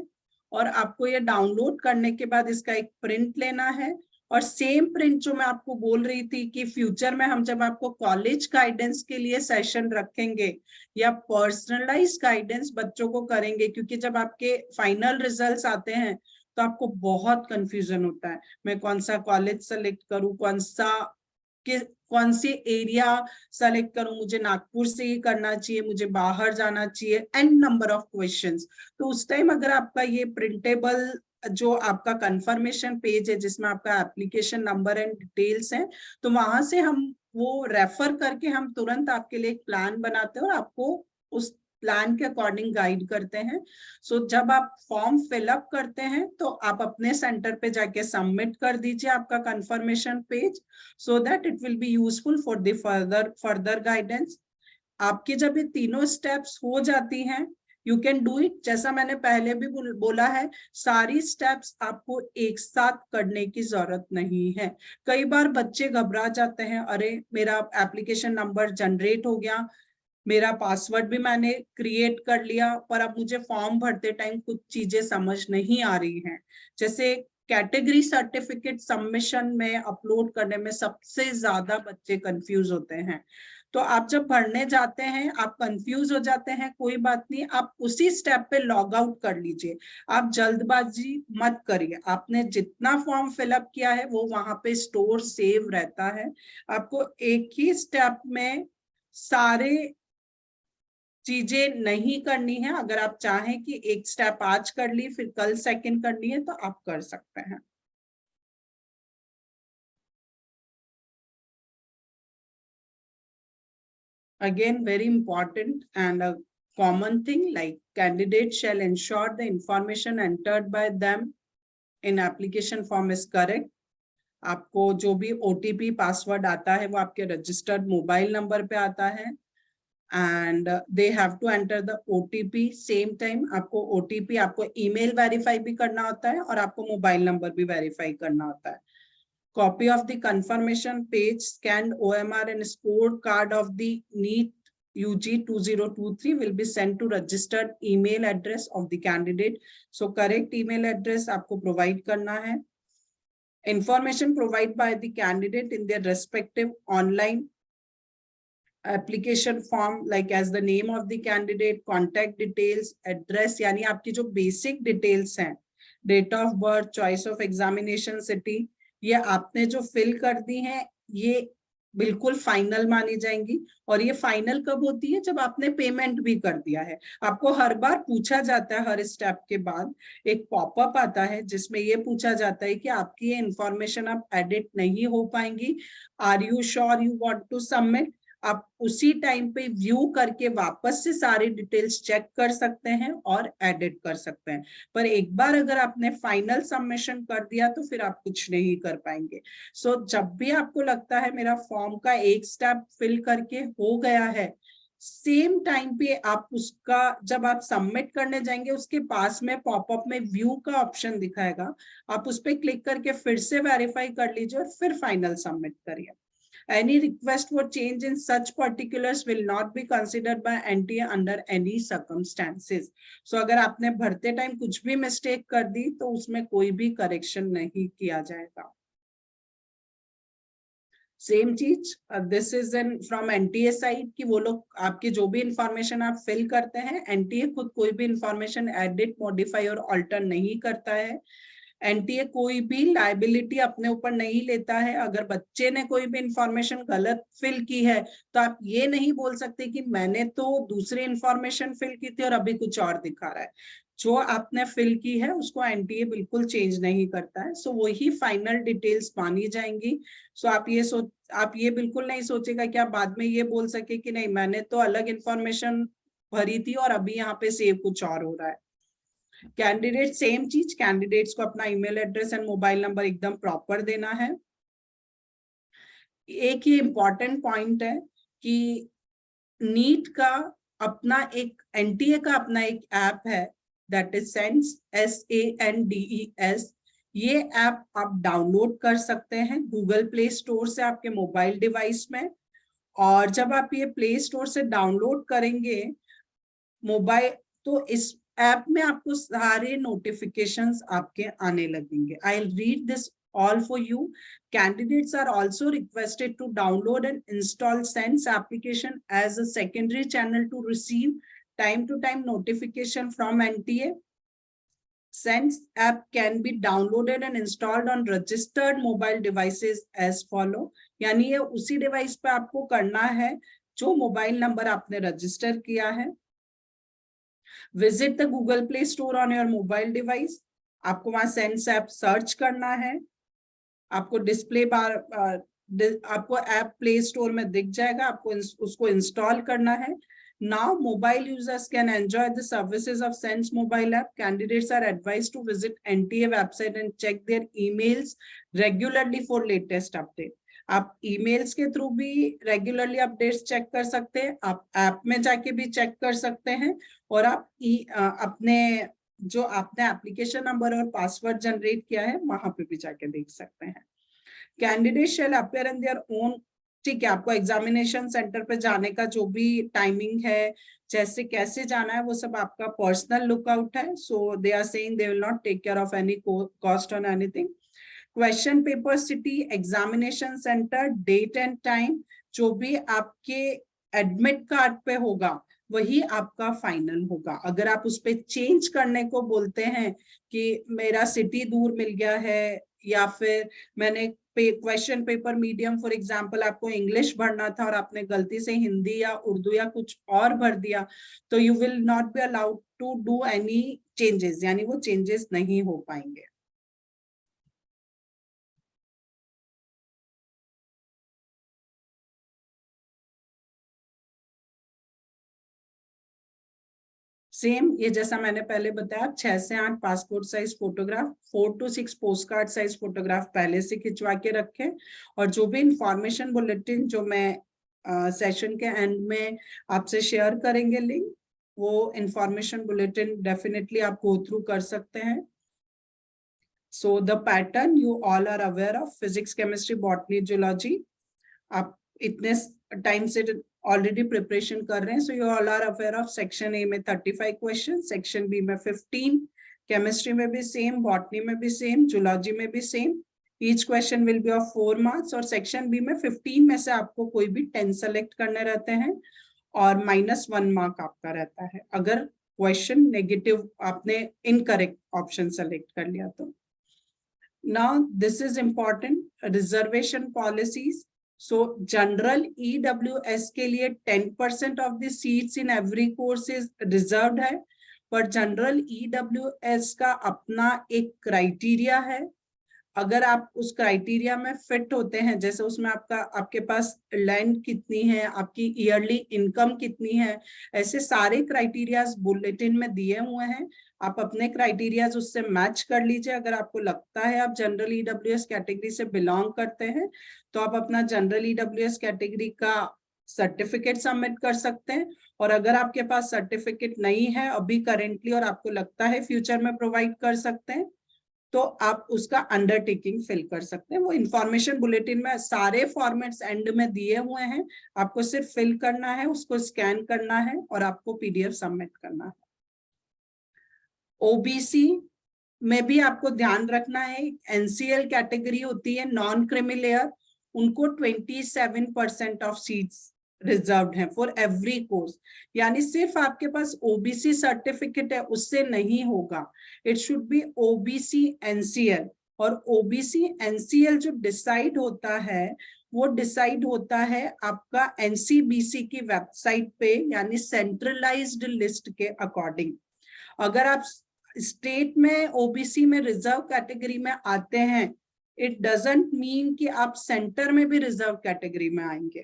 और आपको ये डाउनलोड करने के बाद इसका एक प्रिंट लेना है और सेम प्रिंट जो मैं आपको बोल रही थी कि फ्यूचर में हम जब आपको कॉलेज गाइडेंस के लिए सेशन रखेंगे या पर्सनलाइज गाइडेंस बच्चों को करेंगे, क्योंकि जब आपके फाइनल रिजल्ट्स आते हैं तो आपको बहुत कंफ्यूजन होता है, मैं कौन सा कॉलेज सेलेक्ट करूं, कौन सी एरिया सेलेक्ट करूं, मुझे नागपुर से ही करना चाहिए, मुझे बाहर जाना चाहिए, एंड नंबर ऑफ क्वेश्चंस। तो उस टाइम अगर आपका ये प्रिंटेबल जो आपका कंफर्मेशन पेज है जिसमें आपका एप्लीकेशन नंबर एंड डिटेल्स है, तो वहां से हम वो रेफर करके हम तुरंत आपके लिए एक प्लान बनाते हैं और आपको उस प्लान के अकॉर्डिंग गाइड करते हैं। सो जब आप फॉर्म फिलअप करते हैं तो आप अपने सेंटर पे जाके सबमिट कर दीजिए आपका confirmation page, so that it will be useful for the further guidance. आपकी जब ये तीनों स्टेप्स हो जाती हैं, यू कैन डू इट। जैसा मैंने पहले भी बोला है, सारी स्टेप्स आपको एक साथ करने की जरूरत नहीं है। कई बार बच्चे घबरा जाते हैं, अरे मेरा एप्लीकेशन नंबर जनरेट हो गया, मेरा पासवर्ड भी मैंने क्रिएट कर लिया, पर अब मुझे फॉर्म भरते टाइम कुछ चीजें समझ नहीं आ रही हैं। जैसे कैटेगरी सर्टिफिकेट सबमिशन में अपलोड करने में सबसे ज्यादा बच्चे कंफ्यूज होते हैं। तो आप जब भरने जाते हैं आप कंफ्यूज हो जाते हैं, कोई बात नहीं, आप उसी स्टेप पे लॉग आउट कर लीजिए। आप जल्दबाजी मत करिए, आपने जितना फॉर्म फिलअप किया है वो वहां पे स्टोर सेव रहता है। आपको एक ही स्टेप में सारे चीजें नहीं करनी है। अगर आप चाहें कि एक स्टेप आज कर ली फिर कल सेकंड करनी है तो आप कर सकते हैं। Again, very important and a common thing, like candidates shall ensure the information entered by them in application form is correct. आपको जो भी OTP पासवर्ड आता है वो आपके रजिस्टर्ड मोबाइल नंबर पे आता है, and they have to enter the OTP same time। आपको OTP आपको ईमेल वेरीफाई भी करना होता है और आपको मोबाइल नंबर भी वेरीफाई करना होता है। Copy of the confirmation page, scanned OMR and scorecard of the NEET UG 2023 will be sent to registered email address of the candidate। So correct email address आपको provide करना है। Information provided by the candidate in their respective online application form, like as the name of the candidate, contact details, address, यानी आपकी जो basic details हैं, date of birth, choice of examination city, ये आपने जो fill कर दी हैं ये बिल्कुल फाइनल मानी जाएंगी। और ये फाइनल कब होती है? जब आपने पेमेंट भी कर दिया है। आपको हर बार पूछा जाता है, हर स्टेप के बाद एक पॉपअप आता है जिसमें ये पूछा जाता है कि आपकी ये इंफॉर्मेशन अब एडिट नहीं हो पाएंगी, are you sure you want to submit. आप उसी टाइम पे व्यू करके वापस से सारी डिटेल्स चेक कर सकते हैं और एडिट कर सकते हैं। पर एक बार अगर आपने फाइनल सबमिशन कर दिया तो फिर आप कुछ नहीं कर पाएंगे। सो जब भी आपको लगता है मेरा फॉर्म का एक स्टेप फिल करके हो गया है, सेम टाइम पे आप उसका जब आप सबमिट करने जाएंगे उसके पास में पॉपअप में व्यू का ऑप्शन दिखाएगा, आप उस पर क्लिक करके फिर से वेरीफाई कर लीजिए और फिर फाइनल सबमिट करिए। Any request for change in such particulars will not be considered by NTA under any circumstances। So अगर आपने भरते टाइम कुछ भी मिस्टेक कर दी तो उसमें कोई भी करेक्शन नहीं किया जाएगा। सेम चीज this is an from NTA side कि वो लोग आपकी जो भी इंफॉर्मेशन आप फिल करते हैं, एनटीए खुद कोई भी इंफॉर्मेशन एडिट, मॉडिफाई और ऑल्टर नहीं करता है। एनटीए कोई भी लाइबिलिटी अपने ऊपर नहीं लेता है। अगर बच्चे ने कोई भी इंफॉर्मेशन गलत फिल की है तो आप ये नहीं बोल सकते कि मैंने तो दूसरी इंफॉर्मेशन फिल की थी और अभी कुछ और दिखा रहा है। जो आपने फिल की है उसको एनटीए बिल्कुल चेंज नहीं करता है। सो वही फाइनल डिटेल्स मानी जाएंगी। सो आप ये बिल्कुल नहीं सोचेगा कि आप बाद में ये बोल सके कि नहीं मैंने तो अलग इंफॉर्मेशन भरी थी और अभी यहाँ पे सेव कुछ और हो रहा है। कैंडिडेट सेम चीज, कैंडिडेट्स को अपना email address and mobile number एकदम प्रॉपर देना है। एक ही इंपॉर्टेंट पॉइंट है कि नीट का अपना एक, एनटीए का अपना एक ऐप है दैट इज सेंस, SANDES। ये ऐप आप डाउनलोड कर सकते हैं गूगल प्ले स्टोर से आपके मोबाइल डिवाइस में। और जब आप ये प्ले स्टोर से डाउनलोड करेंगे मोबाइल, तो इस ऐप में आपको सारे नोटिफिकेशंस आपके आने लगेंगे। I read this all for you. Candidates are also requested to download and install SENS application as a secondary channel to receive time to time notification from NTA. SENS app can be downloaded and installed on registered mobile devices as follow. यानी ये उसी device पे आपको करना है जो mobile number आपने register किया है. Visit the Google Play Store on your mobile device. आपको वहां SENS app सर्च करना है. आपको डिस्प्ले बार आपको ऐप प्ले स्टोर में दिख जाएगा. आपको उसको इंस्टॉल करना है. Now mobile users can enjoy the services of SENS mobile app. Candidates are advised to visit NTA website and check their emails regularly for latest update. आप emails के through भी रेगुलरली अपडेट्स चेक कर सकते हैं. आप app में जाके भी चेक कर सकते हैं और आप अपने जो आपने एप्लीकेशन नंबर और पासवर्ड जनरेट किया है वहां पे भी जाके देख सकते हैं. Candidates shall appear in their own. ठीक है, आपको एग्जामिनेशन सेंटर पे जाने का जो भी टाइमिंग है, जैसे कैसे जाना है, वो सब आपका पर्सनल लुकआउट है. So they are saying they will not take care of any cost on anything. Question paper, city, examination centre, date and time जो भी आपके एडमिट कार्ड पे होगा वही आपका फाइनल होगा. अगर आप उस पर चेंज करने को बोलते हैं कि मेरा सिटी दूर मिल गया है या फिर मैंने question paper medium for example आपको इंग्लिश भरना था और आपने गलती से हिंदी या उर्दू या कुछ और भर दिया, तो you will not be allowed to do any changes, यानी वो चेंजेस नहीं हो पाएंगे. सेम ये जैसा मैंने पहले बताया, 6 से 8 passport size photograph, 4 to 6 post card size photograph पहले से खिंचवा के रखें. और जो भी इंफॉर्मेशन बुलेटिन जो मैं सेशन के एंड में आपसे शेयर करेंगे लिंक, वो इंफॉर्मेशन बुलेटिन डेफिनेटली आप गो थ्रू कर सकते हैं. So the pattern you all are aware of, physics, chemistry, botany, zoology. आप इतने टाइम से ऑलरेडी प्रिपरेशन कर रहे हैं. So you all are aware of section A में 35 क्वेश्चन, सेक्शन बी में 15, केमिस्ट्री में भी सेम, बॉटनी में भी सेम, जूलॉजी में भी same. Each question will be of 4 marks. और सेक्शन बी में 15 में से आपको कोई भी 10 सेलेक्ट करने रहते हैं और -1 मार्क आपका रहता है अगर क्वेश्चन नेगेटिव आपने इनकरेक्ट ऑप्शन सेलेक्ट कर लिया तो. Now this is important, reservation policies. So general EWS के लिए 10% of the seats in every course is reserved है, पर जनरल EWS का अपना एक क्राइटेरिया है. अगर आप उस क्राइटेरिया में फिट होते हैं, जैसे उसमें आपके पास लैंड कितनी है, आपकी ईयरली इनकम कितनी है, ऐसे सारे क्राइटेरियाज बुलेटिन में दिए हुए हैं. आप अपने क्राइटेरियाज उससे मैच कर लीजिए. अगर आपको लगता है आप जनरल EWS कैटेगरी से बिलोंग करते हैं तो आप अपना जनरल EWS कैटेगरी का सर्टिफिकेट सबमिट कर सकते हैं. और अगर आपके पास सर्टिफिकेट नहीं है अभी करेंटली और आपको लगता है फ्यूचर में प्रोवाइड कर सकते हैं, तो आप उसका अंडरटेकिंग फिल कर सकते हैं. वो इंफॉर्मेशन बुलेटिन में सारे फॉर्मेट्स एंड में दिए हुए हैं. आपको सिर्फ फिल करना है, उसको स्कैन करना है और आपको PDF सबमिट करना है. ओबीसी में भी आपको ध्यान रखना है, NCL कैटेगरी होती है, नॉन क्रीमी लेयर, उनको 27% ऑफ सीट्स रिजर्व्ड हैं फॉर एवरी कोर्स. यानी सिर्फ आपके पास OBC सर्टिफिकेट है उससे नहीं होगा, it should be OBC NCL. और OBC NCL जो डिसाइड होता है वो डिसाइड होता है आपका NCBC की वेबसाइट पे, यानी सेंट्रलाइज्ड लिस्ट के अकॉर्डिंग. अगर आप स्टेट में OBC में रिजर्व कैटेगरी में आते हैं, इट डजंट मीन कि आप सेंटर में भी रिजर्व कैटेगरी में आएंगे,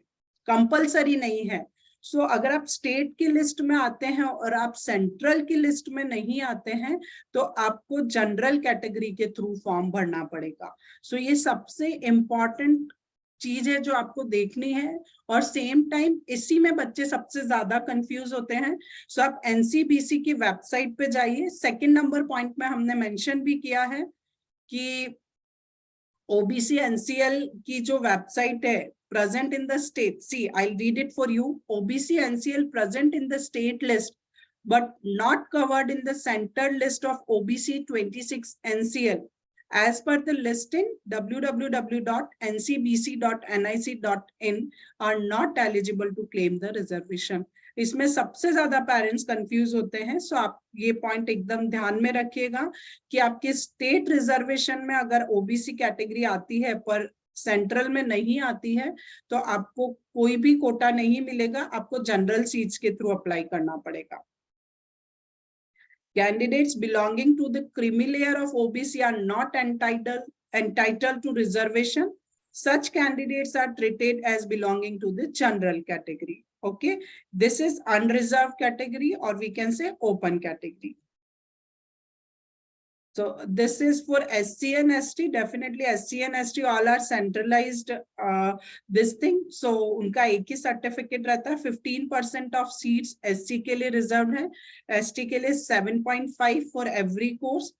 कंपलसरी नहीं है. सो अगर आप स्टेट की लिस्ट में आते हैं और आप सेंट्रल की लिस्ट में नहीं आते हैं तो आपको जनरल कैटेगरी के थ्रू फॉर्म भरना पड़ेगा. सो ये सबसे इम्पॉर्टेंट चीज है जो आपको देखनी है. और सेम टाइम इसी में बच्चे सबसे ज्यादा कंफ्यूज होते हैं. सो आप NCBC की वेबसाइट पे जाइए. सेकंड नंबर पॉइंट में हमने मेंशन भी किया है कि OBC NCL की जो वेबसाइट है, present in the state, see I'll read it for you. OBC NCL present in the state list but not covered in the center list of OBC 26 NCL As per the listing, www.ncbc.nic.in are not eligible to claim the reservation. इसमें सबसे ज्यादा parents confuse होते हैं, सो आप ये point एकदम ध्यान में रखिएगा कि आपके स्टेट रिजर्वेशन में अगर ओबीसी कैटेगरी आती है पर सेंट्रल में नहीं आती है तो आपको कोई भी कोटा नहीं मिलेगा, आपको जनरल सीट्स के थ्रू अप्लाई करना पड़ेगा. Candidates belonging to the creamy layer of OBC are not entitled to reservation. Such candidates are treated as belonging to the general category. Okay, this is unreserved category, or we can say open category. So this is for SC and ST. Definitely SC and ST all are centralized this thing. So उनका एक ही certificate रहता है. 15% of seats SC के लिए reserve है, ST के लिए 7.5 for every course.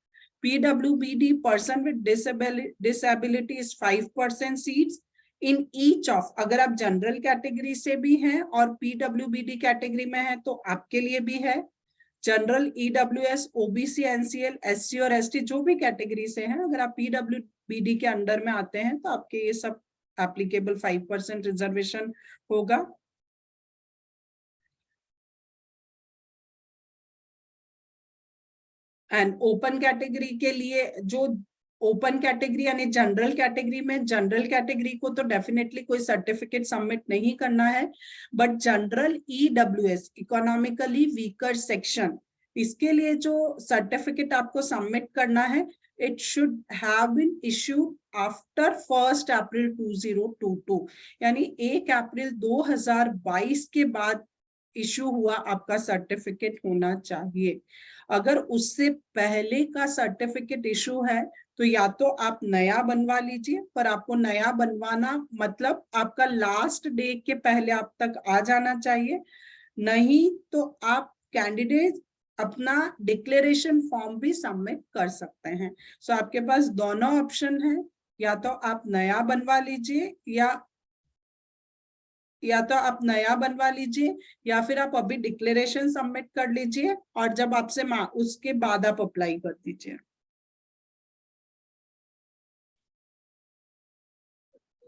PWBD person with disability is 5% seats in each of. अगर आप जनरल कैटेगरी से भी हैं और PWBD कैटेगरी में है तो आपके लिए भी है. General, EWS, OBC, NCL, SC और ST जो भी कैटेगरी से हैं, अगर आप PWBD के अंडर में आते हैं तो आपके ये सब एप्लीकेबल 5% रिजर्वेशन होगा. एंड ओपन कैटेगरी के लिए, जो ओपन कैटेगरी यानी जनरल कैटेगरी में, जनरल कैटेगरी को तो डेफिनेटली कोई सर्टिफिकेट सबमिट नहीं करना है, but general EWS, economically weaker section, इसके लिए जो सर्टिफिकेट आपको सबमिट करना है, it should have been issued after 1st April 2022, यानी 1 अप्रैल 2022 के बाद इश्यू हुआ आपका सर्टिफिकेट होना चाहिए. अगर उससे पहले का सर्टिफिकेट इशू है तो या तो आप नया बनवा लीजिए, पर आपको नया बनवाना मतलब आपका लास्ट डे के पहले आप तक आ जाना चाहिए. नहीं तो आप कैंडिडेट अपना डिक्लेरेशन फॉर्म भी सबमिट कर सकते हैं. सो आपके पास दोनों ऑप्शन है, या तो आप नया बनवा लीजिए या तो आप नया बनवा लीजिए या फिर आप अभी डिक्लेरेशन सबमिट कर लीजिए और जब आपसे उसके बाद आप अप्लाई कर दीजिए.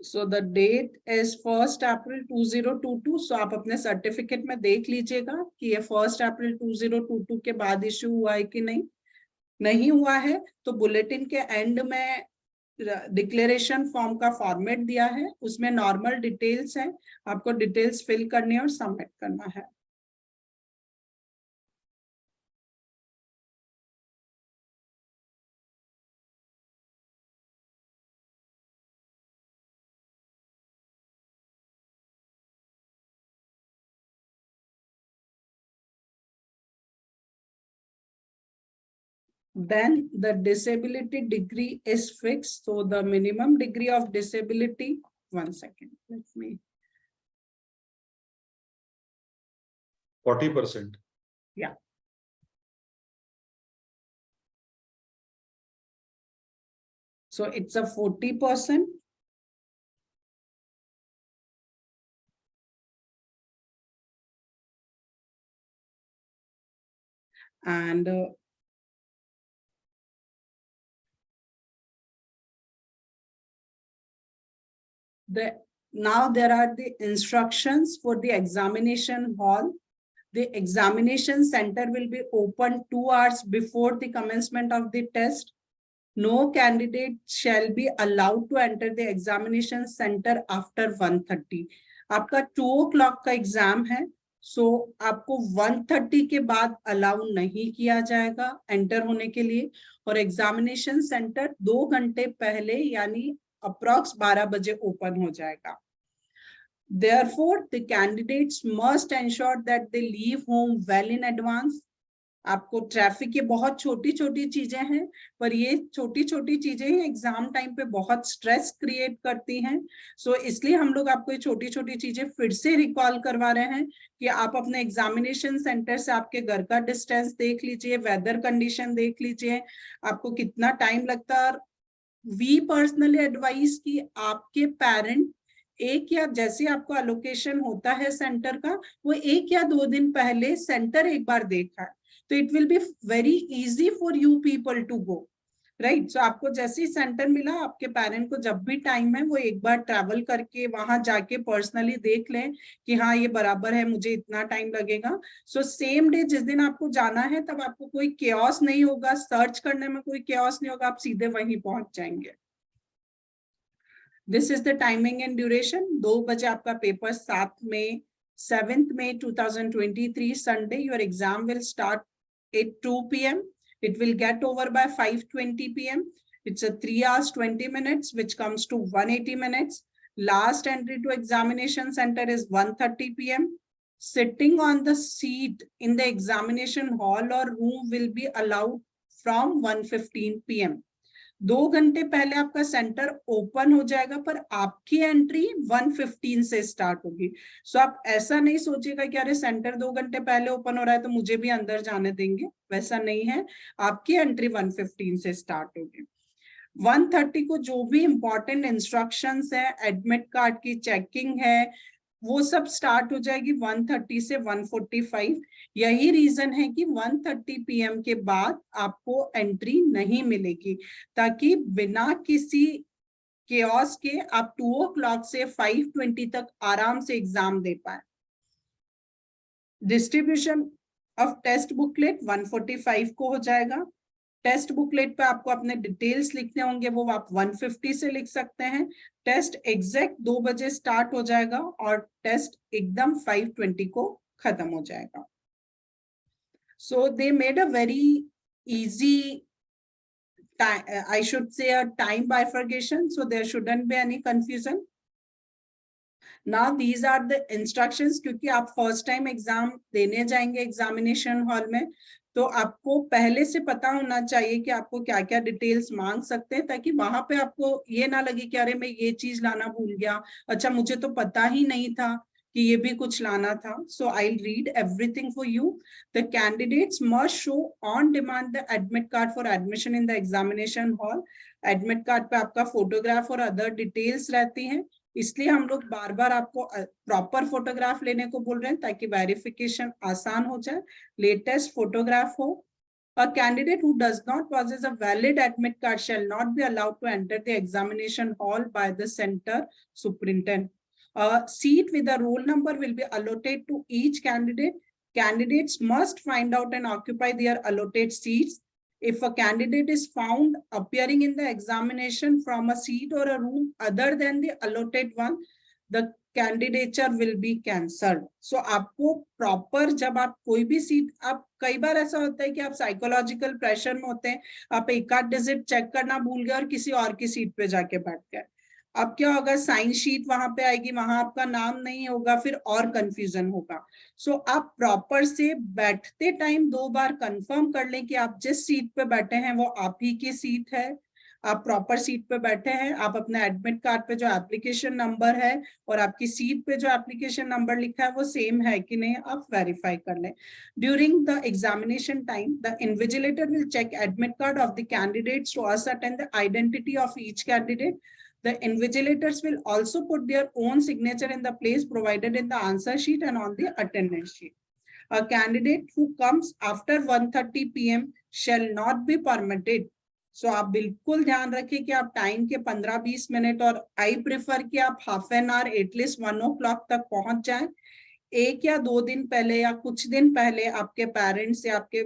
So the date is 1st April 2022. So आप अपने सर्टिफिकेट में देख लीजिएगा कि ये 1st April 2022 के बाद इश्यू हुआ है कि नहीं हुआ है तो बुलेटिन के एंड में डिक्लेरेशन फॉर्म का फॉर्मेट दिया है, उसमें नॉर्मल डिटेल्स है, आपको डिटेल्स फिल करनी और सबमिट करना है. Then the disability degree is fixed. So the minimum degree of disability, 1 second, let me. 40%. Yeah. So it's a 40%. And now there are the instructions for the examination hall. The examination center will be open 2 hours before the commencement of the test. No candidate shall be allowed to enter the examination center after 1:30. आपका 2 o'clock का exam है, सो आपको 1:30 के बाद allow नहीं किया जाएगा enter होने के लिए, और एग्जामिनेशन सेंटर 2 घंटे पहले यानी अप्रॉक्स 12 बजे ओपन हो जाएगा. Therefore, the candidates must ensure that they leave home well in advance. आपको ट्रैफिक की बहुत छोटी छोटी चीजें हैं, पर ये छोटी छोटी चीजें ही एग्जाम टाइम पे बहुत स्ट्रेस क्रिएट करती हैं. सो इसलिए हम लोग आपको ये छोटी छोटी चीजें फिर से रिकॉल करवा रहे हैं कि आप अपने एग्जामिनेशन सेंटर से आपके घर का डिस्टेंस देख लीजिए, वेदर कंडीशन देख लीजिए, आपको कितना टाइम लगता है. वी पर्सनली एडवाइस कि आपके पेरेंट एक या जैसे आपको अलोकेशन होता है सेंटर का, वो 1 या 2 दिन पहले सेंटर एक बार देखा है, तो it will be very easy for you people to go. Right. So आपको जैसे ही सेंटर मिला, आपके पेरेंट को जब भी टाइम है वो एक बार ट्रैवल करके वहां जाके पर्सनली देख लें कि हाँ ये बराबर है, मुझे इतना टाइम लगेगा। सो सेम डे जिस दिन आपको जाना है तब आपको कोई केओस नहीं होगा, सर्च करने में कोई केओस नहीं होगा, आप सीधे वहीं पहुंच जाएंगे। This is the timing and duration. 2 बजे आपका पेपर 7 मई 2023 Sunday. Your exam will start at 2 p.m. It will get over by 5:20 p.m. It's a 3 hours 20 minutes, which comes to 180 minutes. Last entry to examination center is 1:30 p.m. Sitting on the seat in the examination hall or room will be allowed from 1:15 p.m. 2 घंटे पहले आपका centre open हो जाएगा, पर आपकी entry 1:15 से start होगी। सो आप ऐसा नहीं सोचिएगा कि अरे सेंटर 2 घंटे पहले ओपन हो रहा है तो मुझे भी अंदर जाने देंगे, वैसा नहीं है। आपकी एंट्री 1:15 से स्टार्ट होगी। 1:30 को जो भी इंपॉर्टेंट इंस्ट्रक्शंस है, एडमिट कार्ड की चेकिंग है, वो सब स्टार्ट हो जाएगी 1:30 से 1:45। यही रीजन है कि 1:30 PM के बाद आपको एंट्री नहीं मिलेगी, ताकि बिना किसी केओस के आप 2 o'clock से 5:20 तक आराम से एग्जाम दे पाए। डिस्ट्रीब्यूशन ऑफ टेस्ट बुकलेट 1:45 को हो जाएगा। टेस्ट बुकलेट पे आपको अपने डिटेल्स लिखने होंगे, वो आप 1:50 से लिख सकते हैं। टेस्ट एग्जैक्ट 2 बजे स्टार्ट हो जाएगा और टेस्ट एकदम 5:20 को खत्म हो जाएगा। So they made a very easy I should say a time bifurcation, so there shouldn't be any confusion. Now these are the instructions, क्योंकि आप फर्स्ट टाइम एग्जाम देने जाएंगे एग्जामिनेशन हॉल में, तो आपको पहले से पता होना चाहिए कि आपको क्या क्या डिटेल्स मांग सकते हैं, ताकि वहां पे आपको ये ना लगे कि अरे मैं ये चीज लाना भूल गया, अच्छा मुझे तो पता ही नहीं था कि ये भी कुछ लाना था। So I read everything for you. The candidates must show on demand the admit card for admission in the examination hall. Admit card पे आपका फोटोग्राफ और अदर डिटेल्स रहती हैं, इसलिए हम लोग बार बार आपको प्रॉपर फोटोग्राफ लेने को बोल रहे हैं ताकि वेरिफिकेशन आसान हो जाए, लेटेस्ट फोटोग्राफ हो। A candidate who does not possess a valid admit card shall not be allowed to enter the examination hall by the center superintendent. A seat with a roll number will be allotted to each candidate. Candidates must find out and occupy their allotted seats. If a candidate is found appearing in the examination from a seat or a room other than the allotted one, the candidature will be cancelled. So आपको proper जब आप कोई भी seat, आप कई बार ऐसा होता है कि आप साइकोलॉजिकल प्रेशर में होते हैं, आप एक आध डिजिट चेक करना भूल गए और किसी और की सीट पे जाके बैठ गए। अब क्या होगा, साइन शीट वहां पे आएगी, वहां आपका नाम नहीं होगा, फिर और कंफ्यूजन होगा। सो आप प्रॉपर से बैठते टाइम 2 बार कंफर्म कर लें कि आप जिस सीट पे बैठे हैं वो आप ही की सीट है, आप प्रॉपर सीट पे बैठे हैं। आप अपने एडमिट कार्ड पे जो एप्लीकेशन नंबर है और आपकी सीट पे जो एप्लीकेशन नंबर लिखा है वो सेम है कि नहीं, आप वेरीफाई कर लें। During the examination time the invigilator will check admit card of the candidates to ascertain the identity of each candidate. The invigilators will also put their own signature in the place provided in the answer sheet and on the attendance sheet. A candidate who comes after 1:30 p.m. shall not be permitted. So आप बिल्कुल ध्यान रखें कि आप time के 15-20 minute, और I prefer कि आप half an hour at least 1 o'clock तक पहुंच जाएं। 1 या 2 दिन पहले या कुछ दिन पहले आपके पेरेंट्स या आपके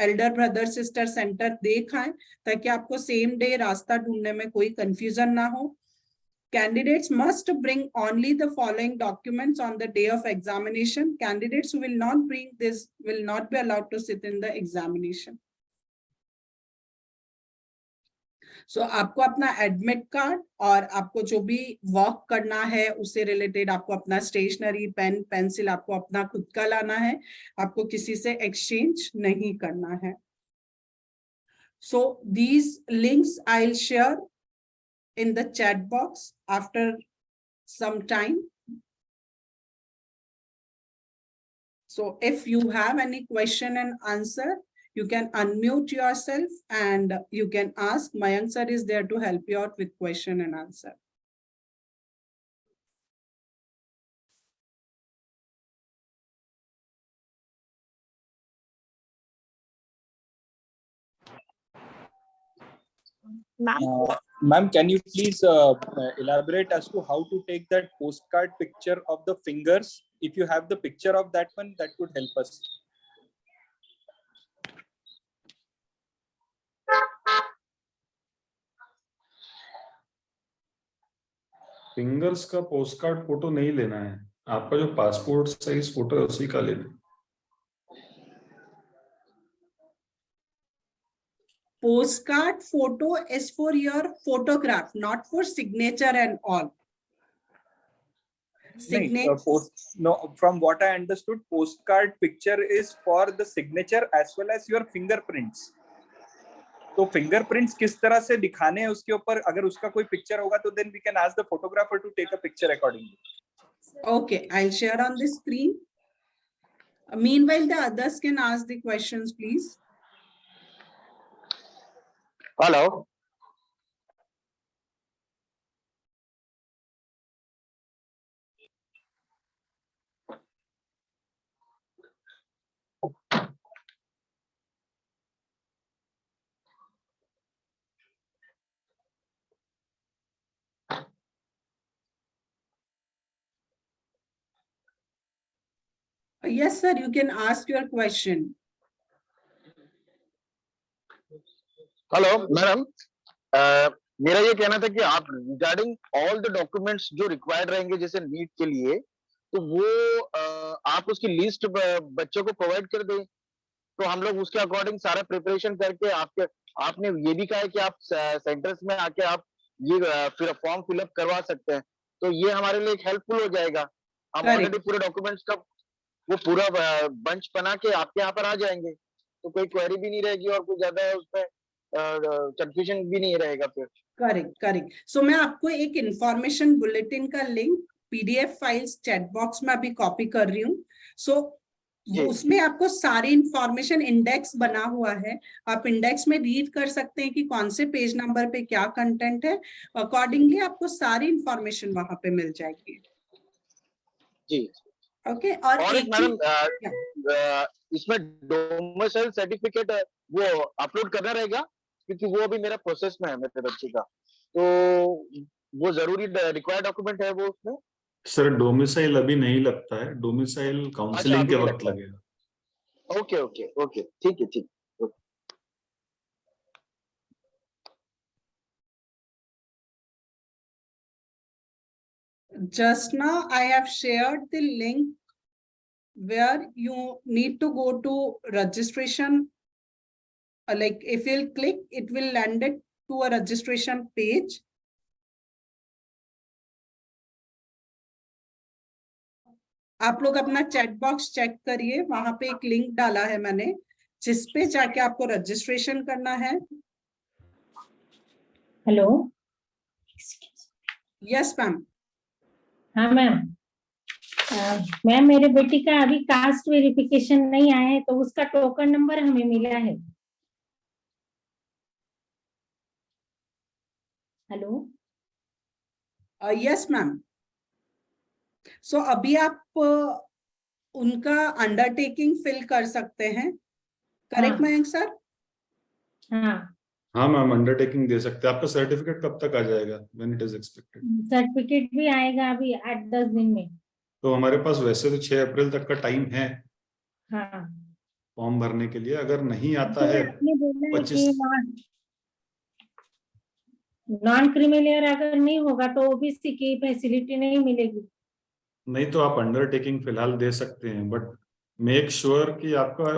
एल्डर ब्रदर सिस्टर सेंटर देख आए, ताकि आपको सेम डे रास्ता ढूंढने में कोई कंफ्यूजन ना हो। Candidates must bring only the following documents on the day of examination. Candidates who will not bring this will not be allowed to sit in the examination. So आपको अपना admit card और आपको जो भी work करना है उससे related आपको अपना स्टेशनरी, पेन, पेंसिल आपको अपना खुद का लाना है, आपको किसी से एक्सचेंज नहीं करना है। So these links I'll share in the chat box after some time. So if you have any question and answer, you can unmute yourself and you can ask. Mayank sir is there to help you out with question and answer. Ma'am, can you please elaborate as to how to take that postcard picture of the fingers? If you have the picture of that one, that could help us. Fingers का postcard photo नहीं लेना है, आपका जो passport size photo है उसी का लेना है। Postcard photo is for your photograph, not for signature and all. No, from what I understood, postcard picture is for the signature as well as your fingerprints. तो fingerprints किस तरह से दिखाने हैं उसके ऊपर, अगर उसका कोई picture होगा तो then we can ask the photographer to take a picture accordingly. Okay, I'll share on the screen. Meanwhile, the others can ask the questions, please. Hello. Yes, sir, you can ask your question. Hello madam, मेरा ये कहना था कि आप regarding all the documents जो required रहेंगे जैसे NEET के लिए, तो वो आप उसकी लिस्ट बच्चों को प्रोवाइड कर दें, तो हम लोग उसके अकॉर्डिंग सारा प्रिपरेशन करके आपने ये भी कहा है कि आप सेंटर्स में आके आप ये फिर फॉर्म फिलअप करवा सकते हैं, तो ये हमारे लिए एक हेल्पफुल हो जाएगा। हम ऑलरेडी पूरे डॉक्यूमेंट्स का वो पूरा बंच बना के आपके यहाँ पर आ जाएंगे, तो कोई क्वेरी भी नहीं रहेगी और कोई ज्यादा उसमें कंफ्यूजन भी नहीं रहेगा फिर। करेक्ट। सो मैं आपको एक इंफॉर्मेशन बुलेटिन का link PDF files chat box में अभी कॉपी कर रही हूँ। सो उसमें आपको सारी इंफॉर्मेशन इंडेक्स बना हुआ है, आप इंडेक्स में रीड कर सकते हैं कि कौन से पेज नंबर पे क्या कंटेंट है, अकॉर्डिंगली आपको सारी इंफॉर्मेशन वहां पे मिल जाएगी। जी ओके। और एक मैडम इसमें डोमिसाइल सर्टिफिकेट वो अपलोड करना रहेगा, क्योंकि वो अभी मेरा प्रोसेस में है मेरे बच्चे का, तो वो जरूरी रिक्वायर्ड डॉक्यूमेंट है वो उसमें। सर डोमिसाइल अभी नहीं लगता है, डोमिसाइल काउंसलिंग के वक्त लगेगा। ओके ठीक है। Just now I have shared the link where you need to go to registration. Like if you'll click, it will land it to a registration page. आप लोग अपना चैट बॉक्स चेक करिए, वहां पे एक लिंक डाला है मैंने, जिसपे जाके आपको रजिस्ट्रेशन करना है। Hello, yes ma'am. हाँ मैम, मैम मेरे बेटी का अभी कास्ट वेरिफिकेशन नहीं आया है, तो उसका टोकन नंबर हमें मिला है। हेलो। Yes ma'am. सो अभी आप उनका अंडरटेकिंग फिल कर सकते हैं, करेक्ट मयंक सर? हाँ मैम, अंडरटेकिंग दे सकते हैं। आपका सर्टिफिकेट कब तक आ जाएगा? When it is expected? Certificate भी आएगा अभी 8-10 दिन में। तो हमारे पास वैसे तो 6 अप्रैल तक का टाइम है हाँ, फॉर्म भरने के लिए। अगर नहीं आता है आपने बोला 25 नॉन क्रिमिलियर अगर नहीं होगा तो ओबीसी की फैसिलिटी नहीं मिलेगी। नहीं तो आप अंडरटेकिंग फिलहाल दे सकते हैं, बट मेक श्योर कि आपका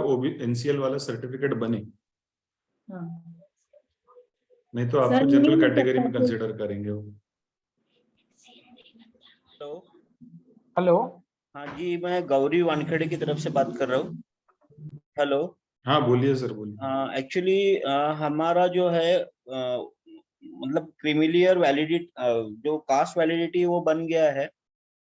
एनसीएल वाला सर्टिफिकेट बने। हाँ। नहीं तो आपको जनरल कैटेगरी में कंसीडर करेंगे वो। हेलो। हाँ जी, मैं गौरी वानखेड़े की तरफ से बात कर रहा हूँ। हेलो। हाँ बोलिए सर, बोलिए। एक्चुअली हमारा जो है मतलब क्रीमिलियर वैलिडिटी, जो कास्ट वैलिडिटी वो बन गया है,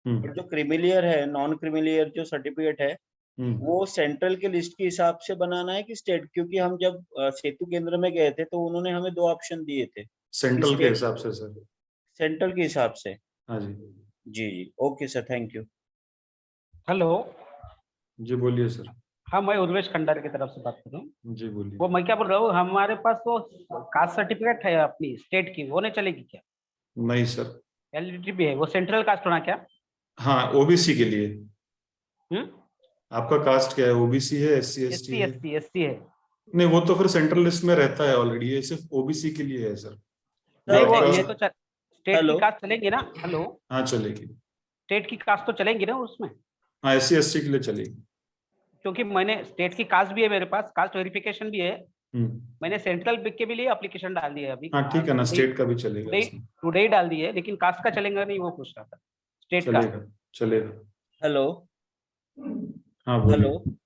और जो क्रीमिलियर है, नॉन क्रीमिलियर जो सर्टिफिकेट है वो सेंट्रल के लिस्ट के हिसाब से बनाना है कि स्टेट? क्योंकि हम जब सेतु केंद्र में गए थे तो उन्होंने हमें 2 ऑप्शन दिए थे। सेंट्रल के हिसाब से सर? सेंट्रल के हिसाब से। हाँ जी जी, okay sir, thank you. Hello जी, बोलिए सर। हाँ, मैं उर्वेश खंडारे की तरफ से बात कर रहा हूँ। जी बोलिए। वो मैं क्या बोल रहा हूँ, हमारे पास वो कास्ट सर्टिफिकेट है अपनी स्टेट की, वो नहीं चलेगी क्या? नहीं सर। वैलिडिटी भी है, वो सेंट्रल कास्ट होना क्या? हाँ, ओबीसी के लिए। हम्म, आपका कास्ट क्या है? ओबीसी है, एससी एसटी है? एसटी है। नहीं, वो तो फिर सेंट्रल लिस्ट में रहता है ऑलरेडी, ये सिर्फ ओबीसी के लिए है सर। नहीं, वो आपका- ये तो स्टेट की हेलो। कास्ट चलेगी ना? हेलो, हाँ चलेगी। स्टेट की कास्ट तो चलेंगी ना उसमें? हाँ, एससी एसटी के लिए चलेगी। क्योंकि मैंने स्टेट की कास्ट भी है मेरे पास, कास्ट वेरिफिकेशन भी है। हम्म। मैंने सेंट्रल के भी लिए एप्लीकेशन डाल दी है अभी। हाँ ठीक है ना, स्टेट का भी चलेगा टुडे इसमें। टुडे ही डाल दी है, लेकिन कास्ट का चलेगा नहीं, वो पूछ रहा था। स्टेट का। चलेगा चलेगा। हेलो। हाँ हेलो बोलिए।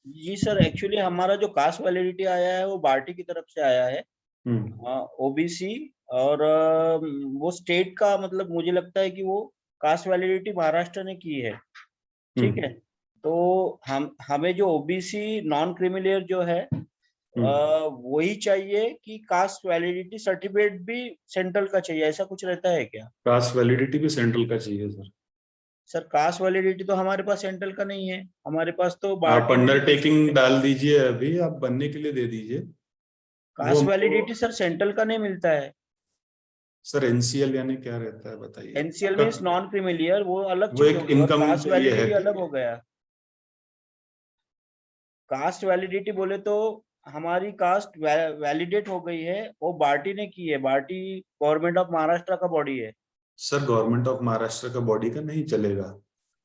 जी सर, एक्चुअली हमारा जो कास्ट वैलिडिटी आया है वो बार्टी की तरफ से आया है, ओबीसी। और वो स्टेट का मतलब मुझे लगता है कि वो कास्ट वैलिडिटी महाराष्ट्र ने की है, ठीक है। तो हमें जो ओबीसी नॉन क्रिमिलियर जो है वही चाहिए कि कास्ट वैलिडिटी सर्टिफिकेट भी सेंट्रल का चाहिए, ऐसा कुछ रहता है क्या? कास्ट वैलिडिटी भी सेंट्रल का चाहिए सर। सर कास्ट वैलिडिटी तो हमारे पास सेंट्रल का नहीं है, हमारे पास तो आप बार्टी में अंडरटेकिंग डाल दीजिए, अभी आप बनने के लिए दे दीजिए। वो कास्ट हमको- वैलिडिटी सर सेंट्रल का नहीं मिलता है। सर एनसीएल यानी क्या रहता है बताइए? एनसीएल मींस नॉन क्रिमिलियर, वो अलग वो चीज एक हो गई, और इनकम कास्ट ये है वैलिडिटी कि- अलग हो गया। कास्ट वैलिडिटी बोले तो हमारी कास्ट वैलिडेट हो गई है, वो बार्टी ने की है, बार्टी गवर्नमेंट ऑफ महाराष्ट्र का बॉडी है। सर गवर्नमेंट ऑफ महाराष्ट्र का बॉडी का नहीं चलेगा,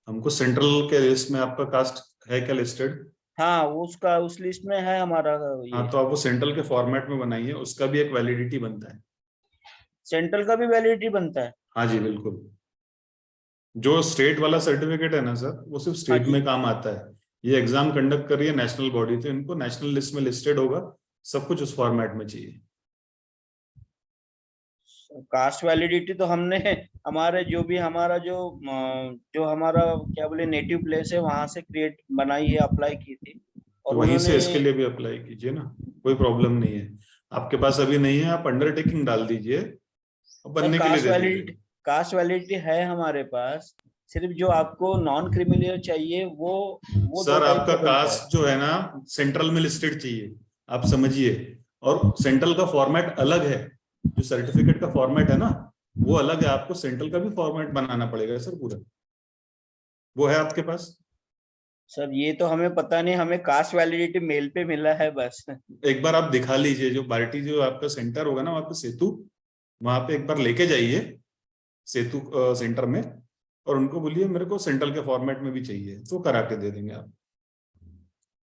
हमको सेंट्रल के लिस्ट में आपका कास्ट है क्या लिस्टेड? हाँ, उसका उस लिस्ट में है हमारा हाँ, ये। तो आप वो सेंट्रल के फॉर्मेट में बनाइए, उसका भी एक वैलिडिटी बनता है। सेंट्रल का भी वैलिडिटी बनता है? हाँ जी बिल्कुल। जो स्टेट वाला सर्टिफिकेट है ना सर, वो सिर्फ हाँ स्टेट जी। में काम आता है। ये एग्जाम कंडक्ट कर रही है नेशनल बॉडी, तो इनको नेशनल लिस्ट में लिस्टेड होगा, सब कुछ उस फॉर्मेट में चाहिए। कास्ट वैलिडिटी तो हमने हमारे जो भी हमारा जो हमारा क्या बोले नेटिव प्लेस है वहां से क्रिएट बनाई है, अप्लाई की थी, और तो वहीं से उन्होंने इसके लिए भी अप्लाई कीजिए ना, कोई प्रॉब्लम नहीं है। आपके पास अभी नहीं है, आप अंडरटेकिंग डाल दीजिए और बनने के लिए दे दीजिए। कास्ट वैलिडिटी है हमारे पास, सिर्फ जो आपको नॉन क्रिमिलियर चाहिए वो दो सर टाइप आपका का बनता है। कास्ट जो है ना, सेंट्रल में लिस्टेड चाहिए, आप समझिए। और सेंट्रल का फॉर्मेट अलग है, जो सर्टिफिकेट का फॉर्मेट है ना वो अलग है, आपको सेंट्रल का भी फॉर्मेट बनाना पड़ेगा सर पूरा। वो है आपके पास? सर ये तो हमें पता नहीं, हमें कास्ट वैलिडिटी मेल पे मिला है बस। एक बार आप दिखा लीजिए, जो बार्टी जो आपका सेंटर होगा ना वहाँ पे सेतु, वहां पे एक बार लेके जाइए सेतु सेंटर में, और उनको बोलिए मेरे को सेंट्रल के फॉर्मेट में भी चाहिए, तो करा के दे देंगे आप।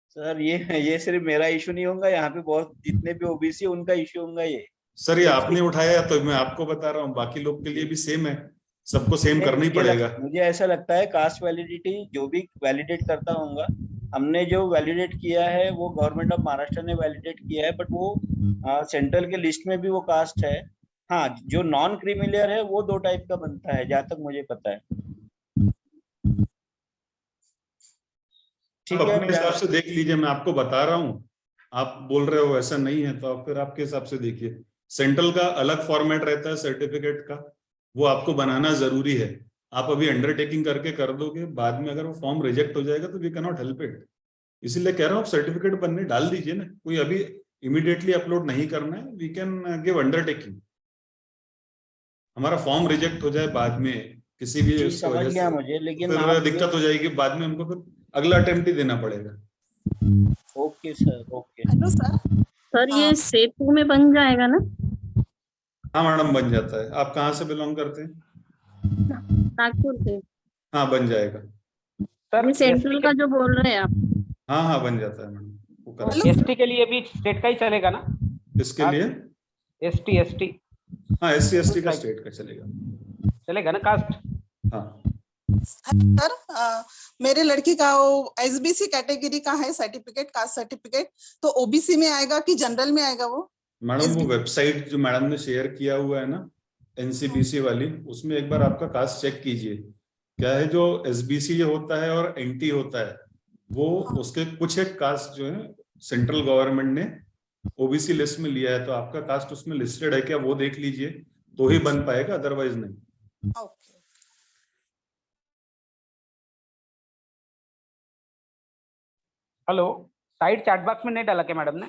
सर ये सिर्फ मेरा इशू नहीं होगा, यहाँ पे बहुत जितने भी ओबीसी उनका इशू होगा ये। सर ये आपने उठाया तो मैं आपको बता रहा हूँ, बाकी लोग के लिए भी सेम है, सबको सेम करना ही पड़ेगा। मुझे ऐसा लगता है कास्ट वैलिडिटी जो भी वैलिडेट करता होगा, हमने जो वैलिडेट किया है वो गवर्नमेंट ऑफ महाराष्ट्र ने वैलिडेट किया है, बट वो सेंट्रल के लिस्ट में भी वो कास्ट है। हाँ, जो नॉन क्रिमिलियर है वो दो टाइप का बनता है जहां तक मुझे पता है। ठीक आप है, अपने हिसाब से देख लीजिए, मैं आपको बता रहा हूँ, आप बोल रहे हो ऐसा नहीं है, तो फिर आपके हिसाब से देखिए। सेंट्रल का अलग फॉर्मेट रहता है सर्टिफिकेट का, वो आपको बनाना जरूरी है। आप अभी अंडरटेकिंग करके कर दोगे, बाद में अगर वो फॉर्म रिजेक्ट हो जाएगा तो we can not help it. इसीलिए कह रहा हूँ, सर्टिफिकेट बनने डाल दीजिए ना, कोई अभी इमीडिएटली अपलोड नहीं करना है, वी कैन गिव अंडरटेकिंग। हमारा फॉर्म रिजेक्ट हो जाए बाद में किसी भी जी उसकी समझ वजह गया से, मुझे, तो लेकिन फिर आप दिक्कत हो जाएगी बाद में, उनको फिर अगला अटेम्प्ट ही देना पड़ेगा। Okay sir, okay. Hello sir. Sir ये सेतु में बन जाएगा ना? हाँ मैडम, बन जाता है। आप कहाँ से बिलोंग करते हैं? नागपुर से। हाँ बन जाएगा। सर ये सेंट्रल का जो बोल रहे हैं आप? हाँ हाँ बन जाता है मैडम, वो करा। एसटी के लिए भी स्टेट का ही चलेगा ना? इसके लिए एसटी हाँ, एससी एसटी का स्टेट का चलेगा। चलेगा ना कास्ट? हाँ सर मेरे लड़की का वो एसबीसी कैटेगरी का है सर्टिफिकेट, कास्ट सर्टिफिकेट, तो ओबीसी में आएगा कि जनरल में आएगा वो? मैडम, वो वेबसाइट जो मैडम ने शेयर किया हुआ है ना एनसीबीसी वाली, उसमें एक बार आपका कास्ट चेक कीजिए। क्या है, जो एसबीसी होता है और एनटी होता है, वो उसके कुछ एक कास्ट जो है सेंट्रल गवर्नमेंट ने ओबीसी लिस्ट में लिया है, तो आपका कास्ट उसमें लिस्टेड है क्या वो देख लीजिए, तो ही बन पाएगा, अदरवाइज नहीं। Okay. Hello, side chat box में नहीं डाला क्या मैडम ने?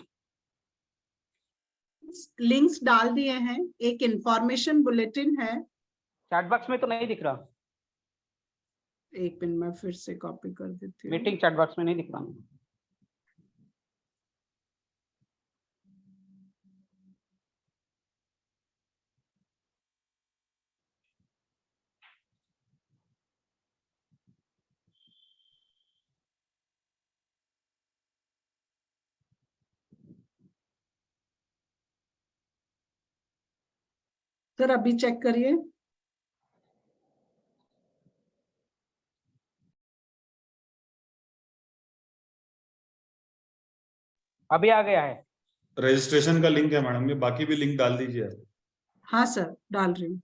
लिंक्स डाल दिए हैं, एक इंफॉर्मेशन बुलेटिन है। चैट बॉक्स में तो नहीं दिख रहा, एक मिनट में फिर से कॉपी कर देती हूँ। मीटिंग चैट बॉक्स में नहीं दिख रहा। सर अभी चेक करिए। अभी आ गया है। रजिस्ट्रेशन का लिंक है मैडम, ये बाकी भी लिंक डाल दीजिए। हाँ सर, डाल रही हूँ।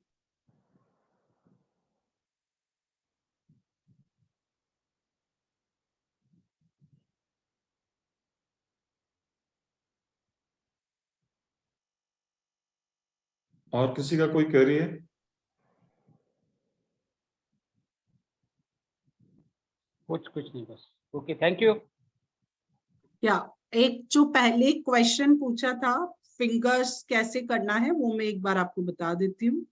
और किसी का कोई क्वेरी है? कुछ नहीं, बस ओके, थैंक यू। या एक जो पहले क्वेश्चन पूछा था फिंगर्स कैसे करना है, वो मैं एक बार आपको बता देती हूँ।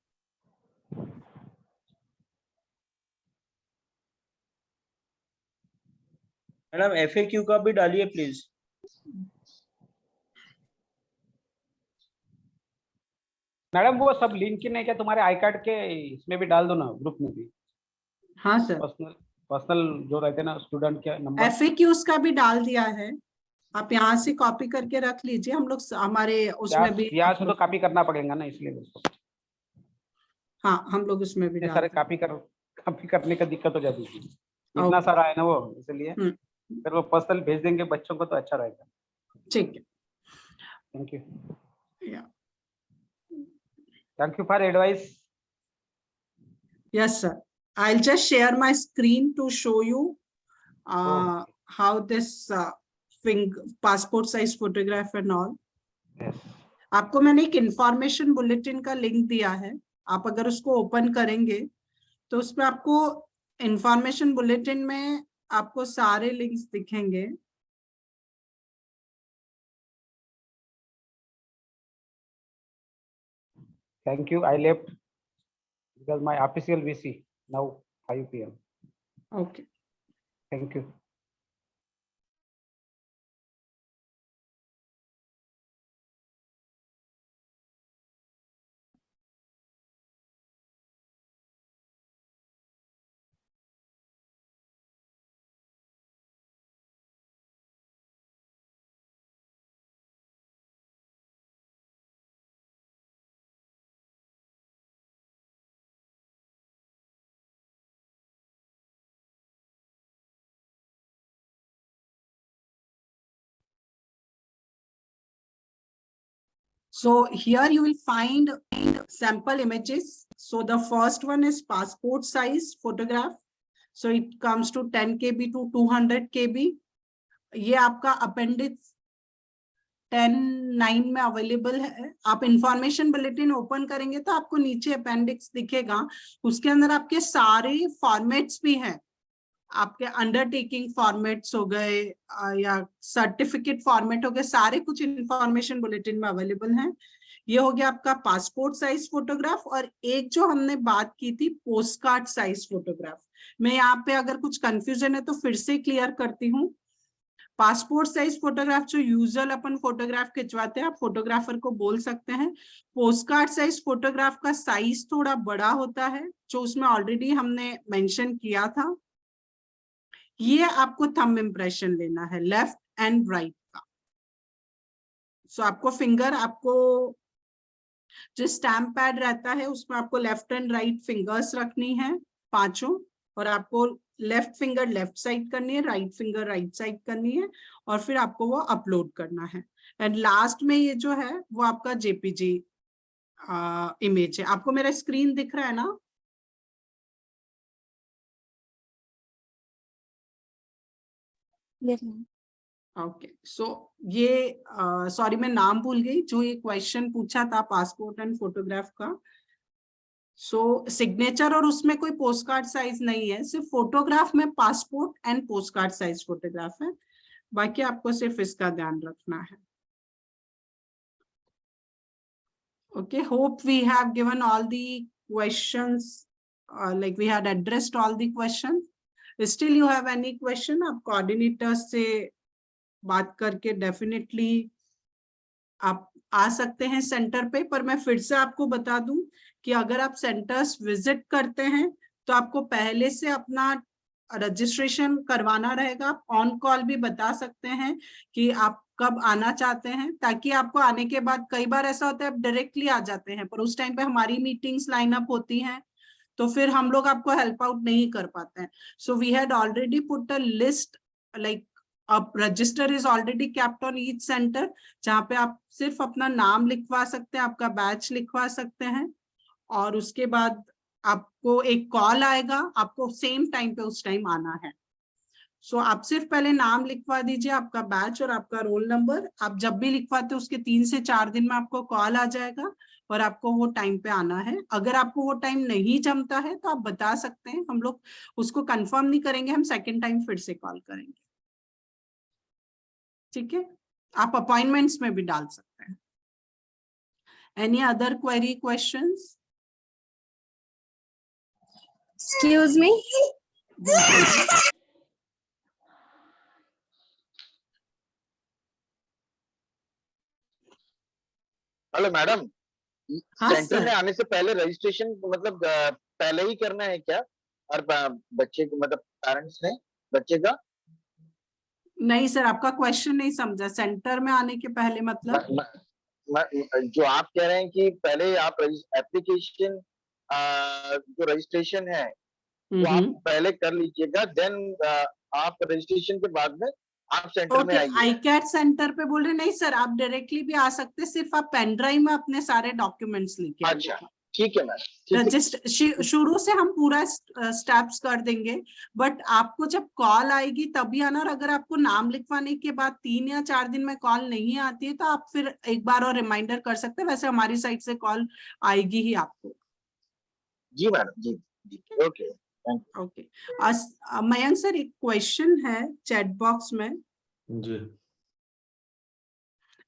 मैडम FAQ का भी डालिए प्लीज। मैडम वो सब लिंक ही नहीं क्या, तुम्हारे आई कार्ड के इसमें भी डाल दो ना, ग्रुप में भी। हाँ सर, पर्सनल जो रहते हैं ना स्टूडेंट के नंबर। FAQs का भी डाल दिया है, आप यहाँ से कॉपी करके रख लीजिए। हम लोग हमारे उसमें भी यहाँ से तो कॉपी करना पड़ेगा ना, इसलिए। हाँ, हम लोग उसमें भी इतने डाल सारे देंगे। कॉपी करने का दिक्कत हो जाती है, इतना सारा है ना वो, इसलिए फिर वो पर्सनल भेज देंगे बच्चों को तो अच्छा रहेगा। ठीक है, थैंक यू, या thank you for advice. yes sir, I'll just share my screen to show you how this passport size photograph and all. आपको मैंने एक इंफॉर्मेशन बुलेटिन का लिंक दिया है, आप अगर उसको ओपन करेंगे तो उसमें आपको इंफॉर्मेशन बुलेटिन में आपको सारे लिंक्स दिखेंगे। Thank you, I left because my official VC now 5 PM. Okay. Thank you. So here you will find sample images. So the first one is passport size photograph. So it comes to 10 KB to 200 KB. ये आपका appendix 10(9) में available है। आप information bulletin open करेंगे तो आपको नीचे appendix दिखेगा, उसके अंदर आपके सारे फॉर्मेट्स भी हैं। आपके अंडरटेकिंग फॉर्मेट्स हो गए या सर्टिफिकेट फॉर्मेट हो गए, सारे कुछ इंफॉर्मेशन बुलेटिन में अवेलेबल हैं। ये हो गया आपका पासपोर्ट साइज फोटोग्राफ। और एक जो हमने बात की थी पोस्ट कार्ड साइज फोटोग्राफ, मैं यहाँ पे अगर कुछ कंफ्यूजन है तो फिर से क्लियर करती हूँ। पासपोर्ट साइज फोटोग्राफ जो यूजुअल अपन फोटोग्राफ खिंचवाते हैं, आप फोटोग्राफर को बोल सकते हैं। पोस्ट कार्ड साइज फोटोग्राफ का साइज थोड़ा बड़ा होता है, जो उसमें ऑलरेडी हमने मेंशन किया था। ये आपको थंब इम्प्रेशन लेना है लेफ्ट एंड राइट का। सो आपको फिंगर, आपको जो स्टैम्प पैड रहता है उसमें आपको लेफ्ट एंड राइट फिंगर्स रखनी है पांचों, और आपको लेफ्ट फिंगर लेफ्ट साइड करनी है, राइट फिंगर राइट साइड करनी है, और फिर आपको वो अपलोड करना है। एंड लास्ट में ये जो है वो आपका JPG इमेज है। आपको मेरा स्क्रीन दिख रहा है ना? ओके, सो ये सॉरी मैं नाम भूल गई, जो ये क्वेश्चन पूछा था पासपोर्ट एंड फोटोग्राफ का। सो सिग्नेचर और उसमें कोई पोस्ट कार्ड साइज नहीं है, सिर्फ फोटोग्राफ में passport and post card size photograph है। बाकी आपको सिर्फ इसका ध्यान रखना है। Okay, hope we have given all the questions, like we had addressed all the questions. Still you have any question, आप coordinators से बात करके definitely आप आ सकते हैं सेंटर पे। पर मैं फिर से आपको बता दूं कि अगर आप सेंटर्स विजिट करते हैं तो आपको पहले से अपना रजिस्ट्रेशन करवाना रहेगा। आप ऑन कॉल भी बता सकते हैं कि आप कब आना चाहते हैं, ताकि आपको आने के बाद, कई बार ऐसा होता है आप डायरेक्टली आ जाते हैं पर उस टाइम पे हमारी मीटिंग्स लाइन अप होती हैं तो फिर हम लोग आपको हेल्प आउट नहीं कर पाते हैं। So we had already put a list, like अब register is already kept on each centre, जहाँ पे आप सिर्फ अपना नाम लिखवा सकते हैं, आपका बैच लिखवा सकते हैं और उसके बाद आपको एक कॉल आएगा, आपको सेम टाइम पे उस टाइम आना है। सो आप सिर्फ पहले नाम लिखवा दीजिए, आपका बैच और आपका रोल नंबर। आप जब भी लिखवाते उसके 3 से 4 दिन में आपको कॉल आ जाएगा और आपको वो टाइम पे आना है। अगर आपको वो टाइम नहीं जमता है तो आप बता सकते हैं, हम लोग उसको कंफर्म नहीं करेंगे, हम सेकेंड टाइम फिर से कॉल करेंगे। ठीक है, आप अपॉइंटमेंट्स में भी डाल सकते हैं। Any other query, questions? Excuse me. Hello madam, हाँ सेंटर सर। में आने से पहले रजिस्ट्रेशन मतलब पहले ही करना है क्या? और बच्चे को मतलब पेरेंट्स ने बच्चे का? नहीं सर, आपका क्वेश्चन नहीं समझा। सेंटर में आने के पहले मतलब? जो आप कह रहे हैं कि पहले आप एप्लीकेशन जो रजिस्ट्रेशन है वो आप पहले कर लीजिएगा, देन आप रजिस्ट्रेशन के बाद में आप सेंटर में आइए। आईकैट सेंटर पे बोल रहे? नहीं सर, आप डायरेक्टली भी आ सकते, सिर्फ आप पेन ड्राइव में अपने सारे डॉक्यूमेंट्स लेके आइए। अच्छा ठीक है मैम। रजिस्टर शुरू से हम पूरा स्टेप्स कर देंगे, बट आपको जब कॉल आएगी तभी आना। और अगर आपको नाम लिखवाने के बाद 3 या 4 दिन में कॉल नहीं आती है तो आप फिर एक बार और रिमाइंडर कर सकते हैं। वैसे हमारी साइड से कॉल आएगी ही आपको। जी मैडम, जी ओके। ओके, मयंक सर एक क्वेश्चन है चैट बॉक्स में जी।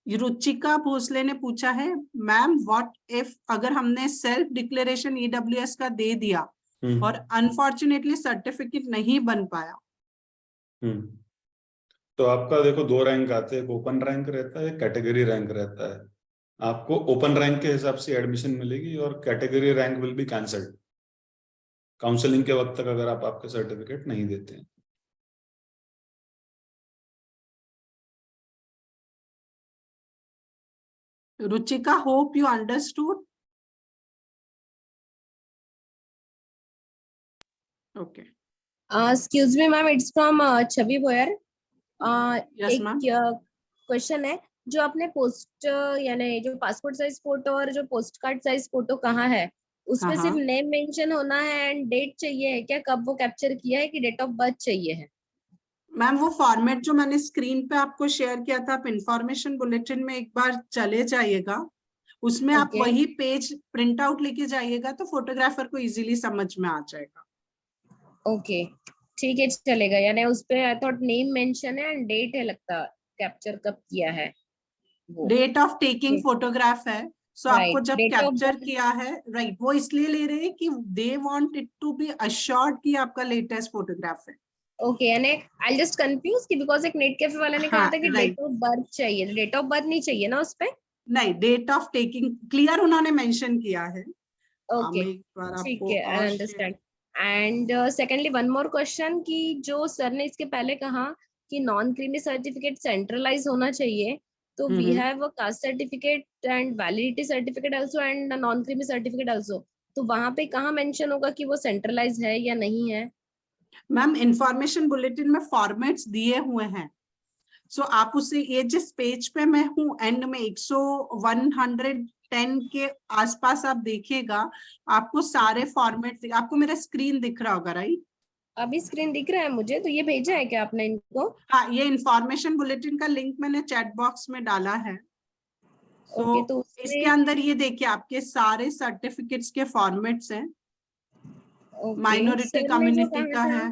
रुचिका भोसले ने पूछा है, मैम व्हाट इफ अगर हमने सेल्फ डिक्लेरेशन ईडब्ल्यूएस का दे दिया और अनफॉर्चुनेटली सर्टिफिकेट नहीं बन पाया? तो आपका देखो 2 रैंक आते हैं, एक ओपन रैंक रहता है, एक कैटेगरी रैंक रहता है। आपको ओपन रैंक के हिसाब से एडमिशन मिलेगी और category rank will be cancelled counselling के वक्त तक, अगर आप आपके सर्टिफिकेट नहीं देते हैं। Ruchika, hope you understood. Okay. Excuse me, ma'am. It's from Chavi Boyer. Yes, ma'am. Question है, जो आपने पोस्ट यानी जो पासपोर्ट साइज फोटो और जो पोस्ट कार्ड साइज फोटो कहाँ है, उसमें सिर्फ नेम मेंशन होना है एंड डेट चाहिए है क्या? कब वो कैप्चर किया है कि डेट ऑफ बर्थ चाहिए है? मैम वो फॉर्मेट जो मैंने स्क्रीन पे आपको शेयर किया था, आप इंफॉर्मेशन बुलेटिन में एक बार चले जाइएगा, उसमें आप वही पेज प्रिंट आउट लेके जाइएगा तो फोटोग्राफर को इजीली समझ में आ जाएगा। ओके ठीक है, चलेगा। यानी उस पे आई थॉट नेम मेंशन है एंड डेट है, लगता कैप्चर कब किया है, डेट ऑफ टेकिंग फोटोग्राफ है। सो आपको जब कैप्चर किया है, राइट, वो इसलिए ले रहे हैं कि they want it to be assured कि आपका लेटेस्ट फोटोग्राफ है। ओके, यानी आई जस्ट कंफ्यूज कि बिकॉज़ एक नेट कैफे वाले ने कहा था कि डेट ऑफ बर्थ चाहिए, डेट ऑफ बर्थ नहीं चाहिए ना उस पे? नहीं, डेट ऑफ टेकिंग क्लियर उन्होंने मेंशन किया है। ओके ठीक है, I understand. And secondly one more question कि जो सर ने इसके पहले कहा कि नॉन क्रीमी सर्टिफिकेट सेंट्रलाइज होना चाहिए, तो we have a caste certificate and validity certificate also and non creamy certificate also, तो वहां पे कहाँ मेंशन होगा कि वो सेंट्रलाइज है या नहीं है? मैम इंफॉर्मेशन बुलेटिन में फॉर्मेट्स दिए हुए हैं। सो आप उसे, ये जिस पेज पे मैं हूँ एंड में 110 के आसपास आप देखिएगा, आपको सारे फॉर्मेट, आपको मेरा स्क्रीन दिख रहा होगा, राइट? अभी स्क्रीन दिख रहा है मुझे, तो ये भेजा है क्या आपने इनको? हाँ, ये इंफॉर्मेशन बुलेटिन का लिंक मैंने चैट बॉक्स में डाला है। तो इसके अंदर ये देखिए आपके सारे सर्टिफिकेट्स के फॉर्मेट्स हैं। माइनॉरिटी कम्युनिटी का है,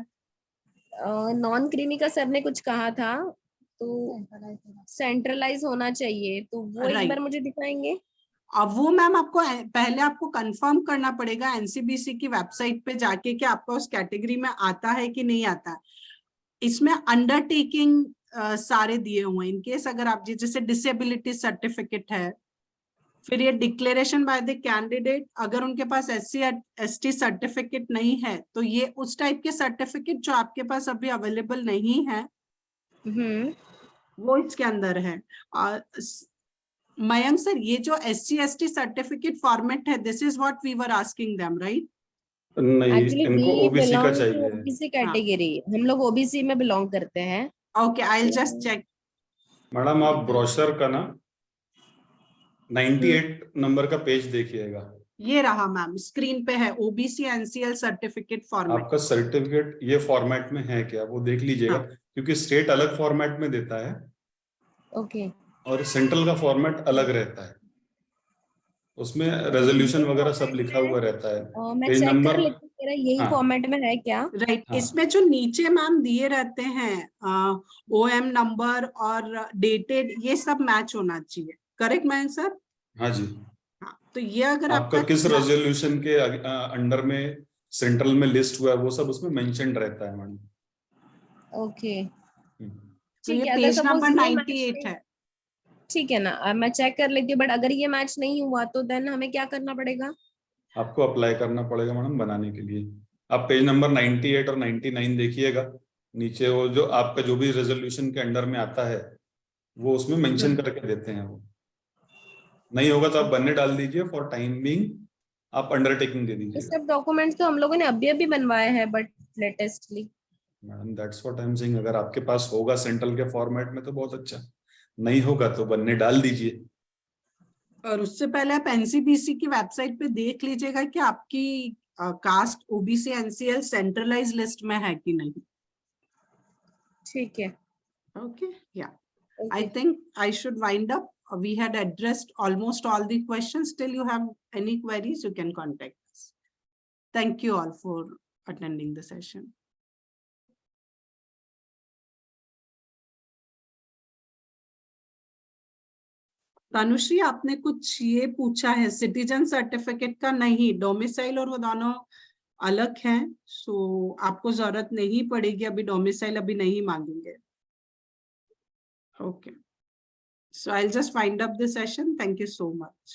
नॉन क्रीमी का सर ने कुछ कहा था तो सेंट्रलाइज होना चाहिए, तो वो एक बार मुझे दिखाएंगे। अब वो मैम आपको पहले आपको कंफर्म करना पड़ेगा एनसीबीसी की वेबसाइट पे जाके कि आपका उस कैटेगरी में आता है कि नहीं आता है। इसमें अंडरटेकिंग सारे दिए हुए हैं। इनकेस अगर आप जैसे डिसेबिलिटी सर्टिफिकेट है, फिर ये डिक्लेरेशन बाय द कैंडिडेट, अगर उनके पास SC/ST सर्टिफिकेट नहीं है तो ये उस टाइप के सर्टिफिकेट जो आपके पास अभी अवेलेबल नहीं है वो इसके अंदर है। मयंक सर, ये जो SC/ST सर्टिफिकेट फॉर्मेट है, this is what we were asking them, right? नहीं, इनको ओबीसी का बिलोंग चाहिए। ओबीसी कैटेगरी, हम लोग ओबीसी में बिलोंग करते हैं। Okay, I will just check. Madam आप ब्रोशर का ना 98 नंबर का पेज देखिएगा। ये रहा मैम, स्क्रीन पे है ओबीसी NCL सर्टिफिकेट फॉर्मेट। आपका सर्टिफिकेट ये फॉर्मेट में है क्या, वो देख लीजिएगा। क्योंकि स्टेट अलग फॉर्मेट में देता है ओके, और सेंट्रल का फॉर्मेट अलग रहता है, उसमें रेजोल्यूशन वगैरह सब लिखा हुआ रहता है। मैं पेज चेक नंबर कर लेती हूँ मेरा यही फॉर्मेट में है क्या। राइट, इसमें जो नीचे मैम दिए रहते हैं OM नंबर और डेटेड, ये सब मैच होना चाहिए, करेक्ट मैम सर? हाँ जी। हाँ, तो ये अगर आपका किस रेजोल्यूशन के अंडर में सेंट्रल में लिस्ट हुआ है वो सब उसमें मेंशन रहता है मैडम। ओके, तो ठीक ये है, अगर पेज नंबर सपोज 98 है। ठीक है ना, मैं चेक कर लेती हूँ, बट अगर ये मैच नहीं हुआ तो देन हमें क्या करना पड़ेगा? आपको अप्लाई करना पड़ेगा मैडम बनाने के लिए। आप पेज नंबर 98 और 99 देखिएगा, नीचे वो जो आपका जो भी रेजोल्यूशन के अंडर में आता है वो उसमें मेंशन करके देते हैं। वो नहीं होगा तो आप बनने डाल दीजिए, फॉर टाइम बीइंग आप अंडरटेकिंग दे दीजिए। सब डॉक्यूमेंट्स तो हम लोगों ने अभी बनवाए हैं, but latestly. Madam that's what I am saying, अगर आपके पास होगा सेंट्रल के फॉर्मेट में तो बहुत अच्छा, नहीं होगा तो बनने डाल दीजिए। और उससे पहले आप एनसीबीसी की वेबसाइट पे देख लीजिएगा कि आपकी caste OBC NCL centralise list में है कि नहीं। ठीक है, ओके, या I think I should wind up. We had addressed almost all the questions. Still you have any queries, you can contact us. Thank you all for attending the session. Tanushree, आपने कुछ ये पूछा है सिटीजन सर्टिफिकेट का, नहीं, domicile और वो दोनों अलग हैं, सो आपको जरूरत नहीं पड़ेगी अभी, डोमिसाइल अभी नहीं मांगेंगे। Okay, so I'll just wind up the session. Thank you so much.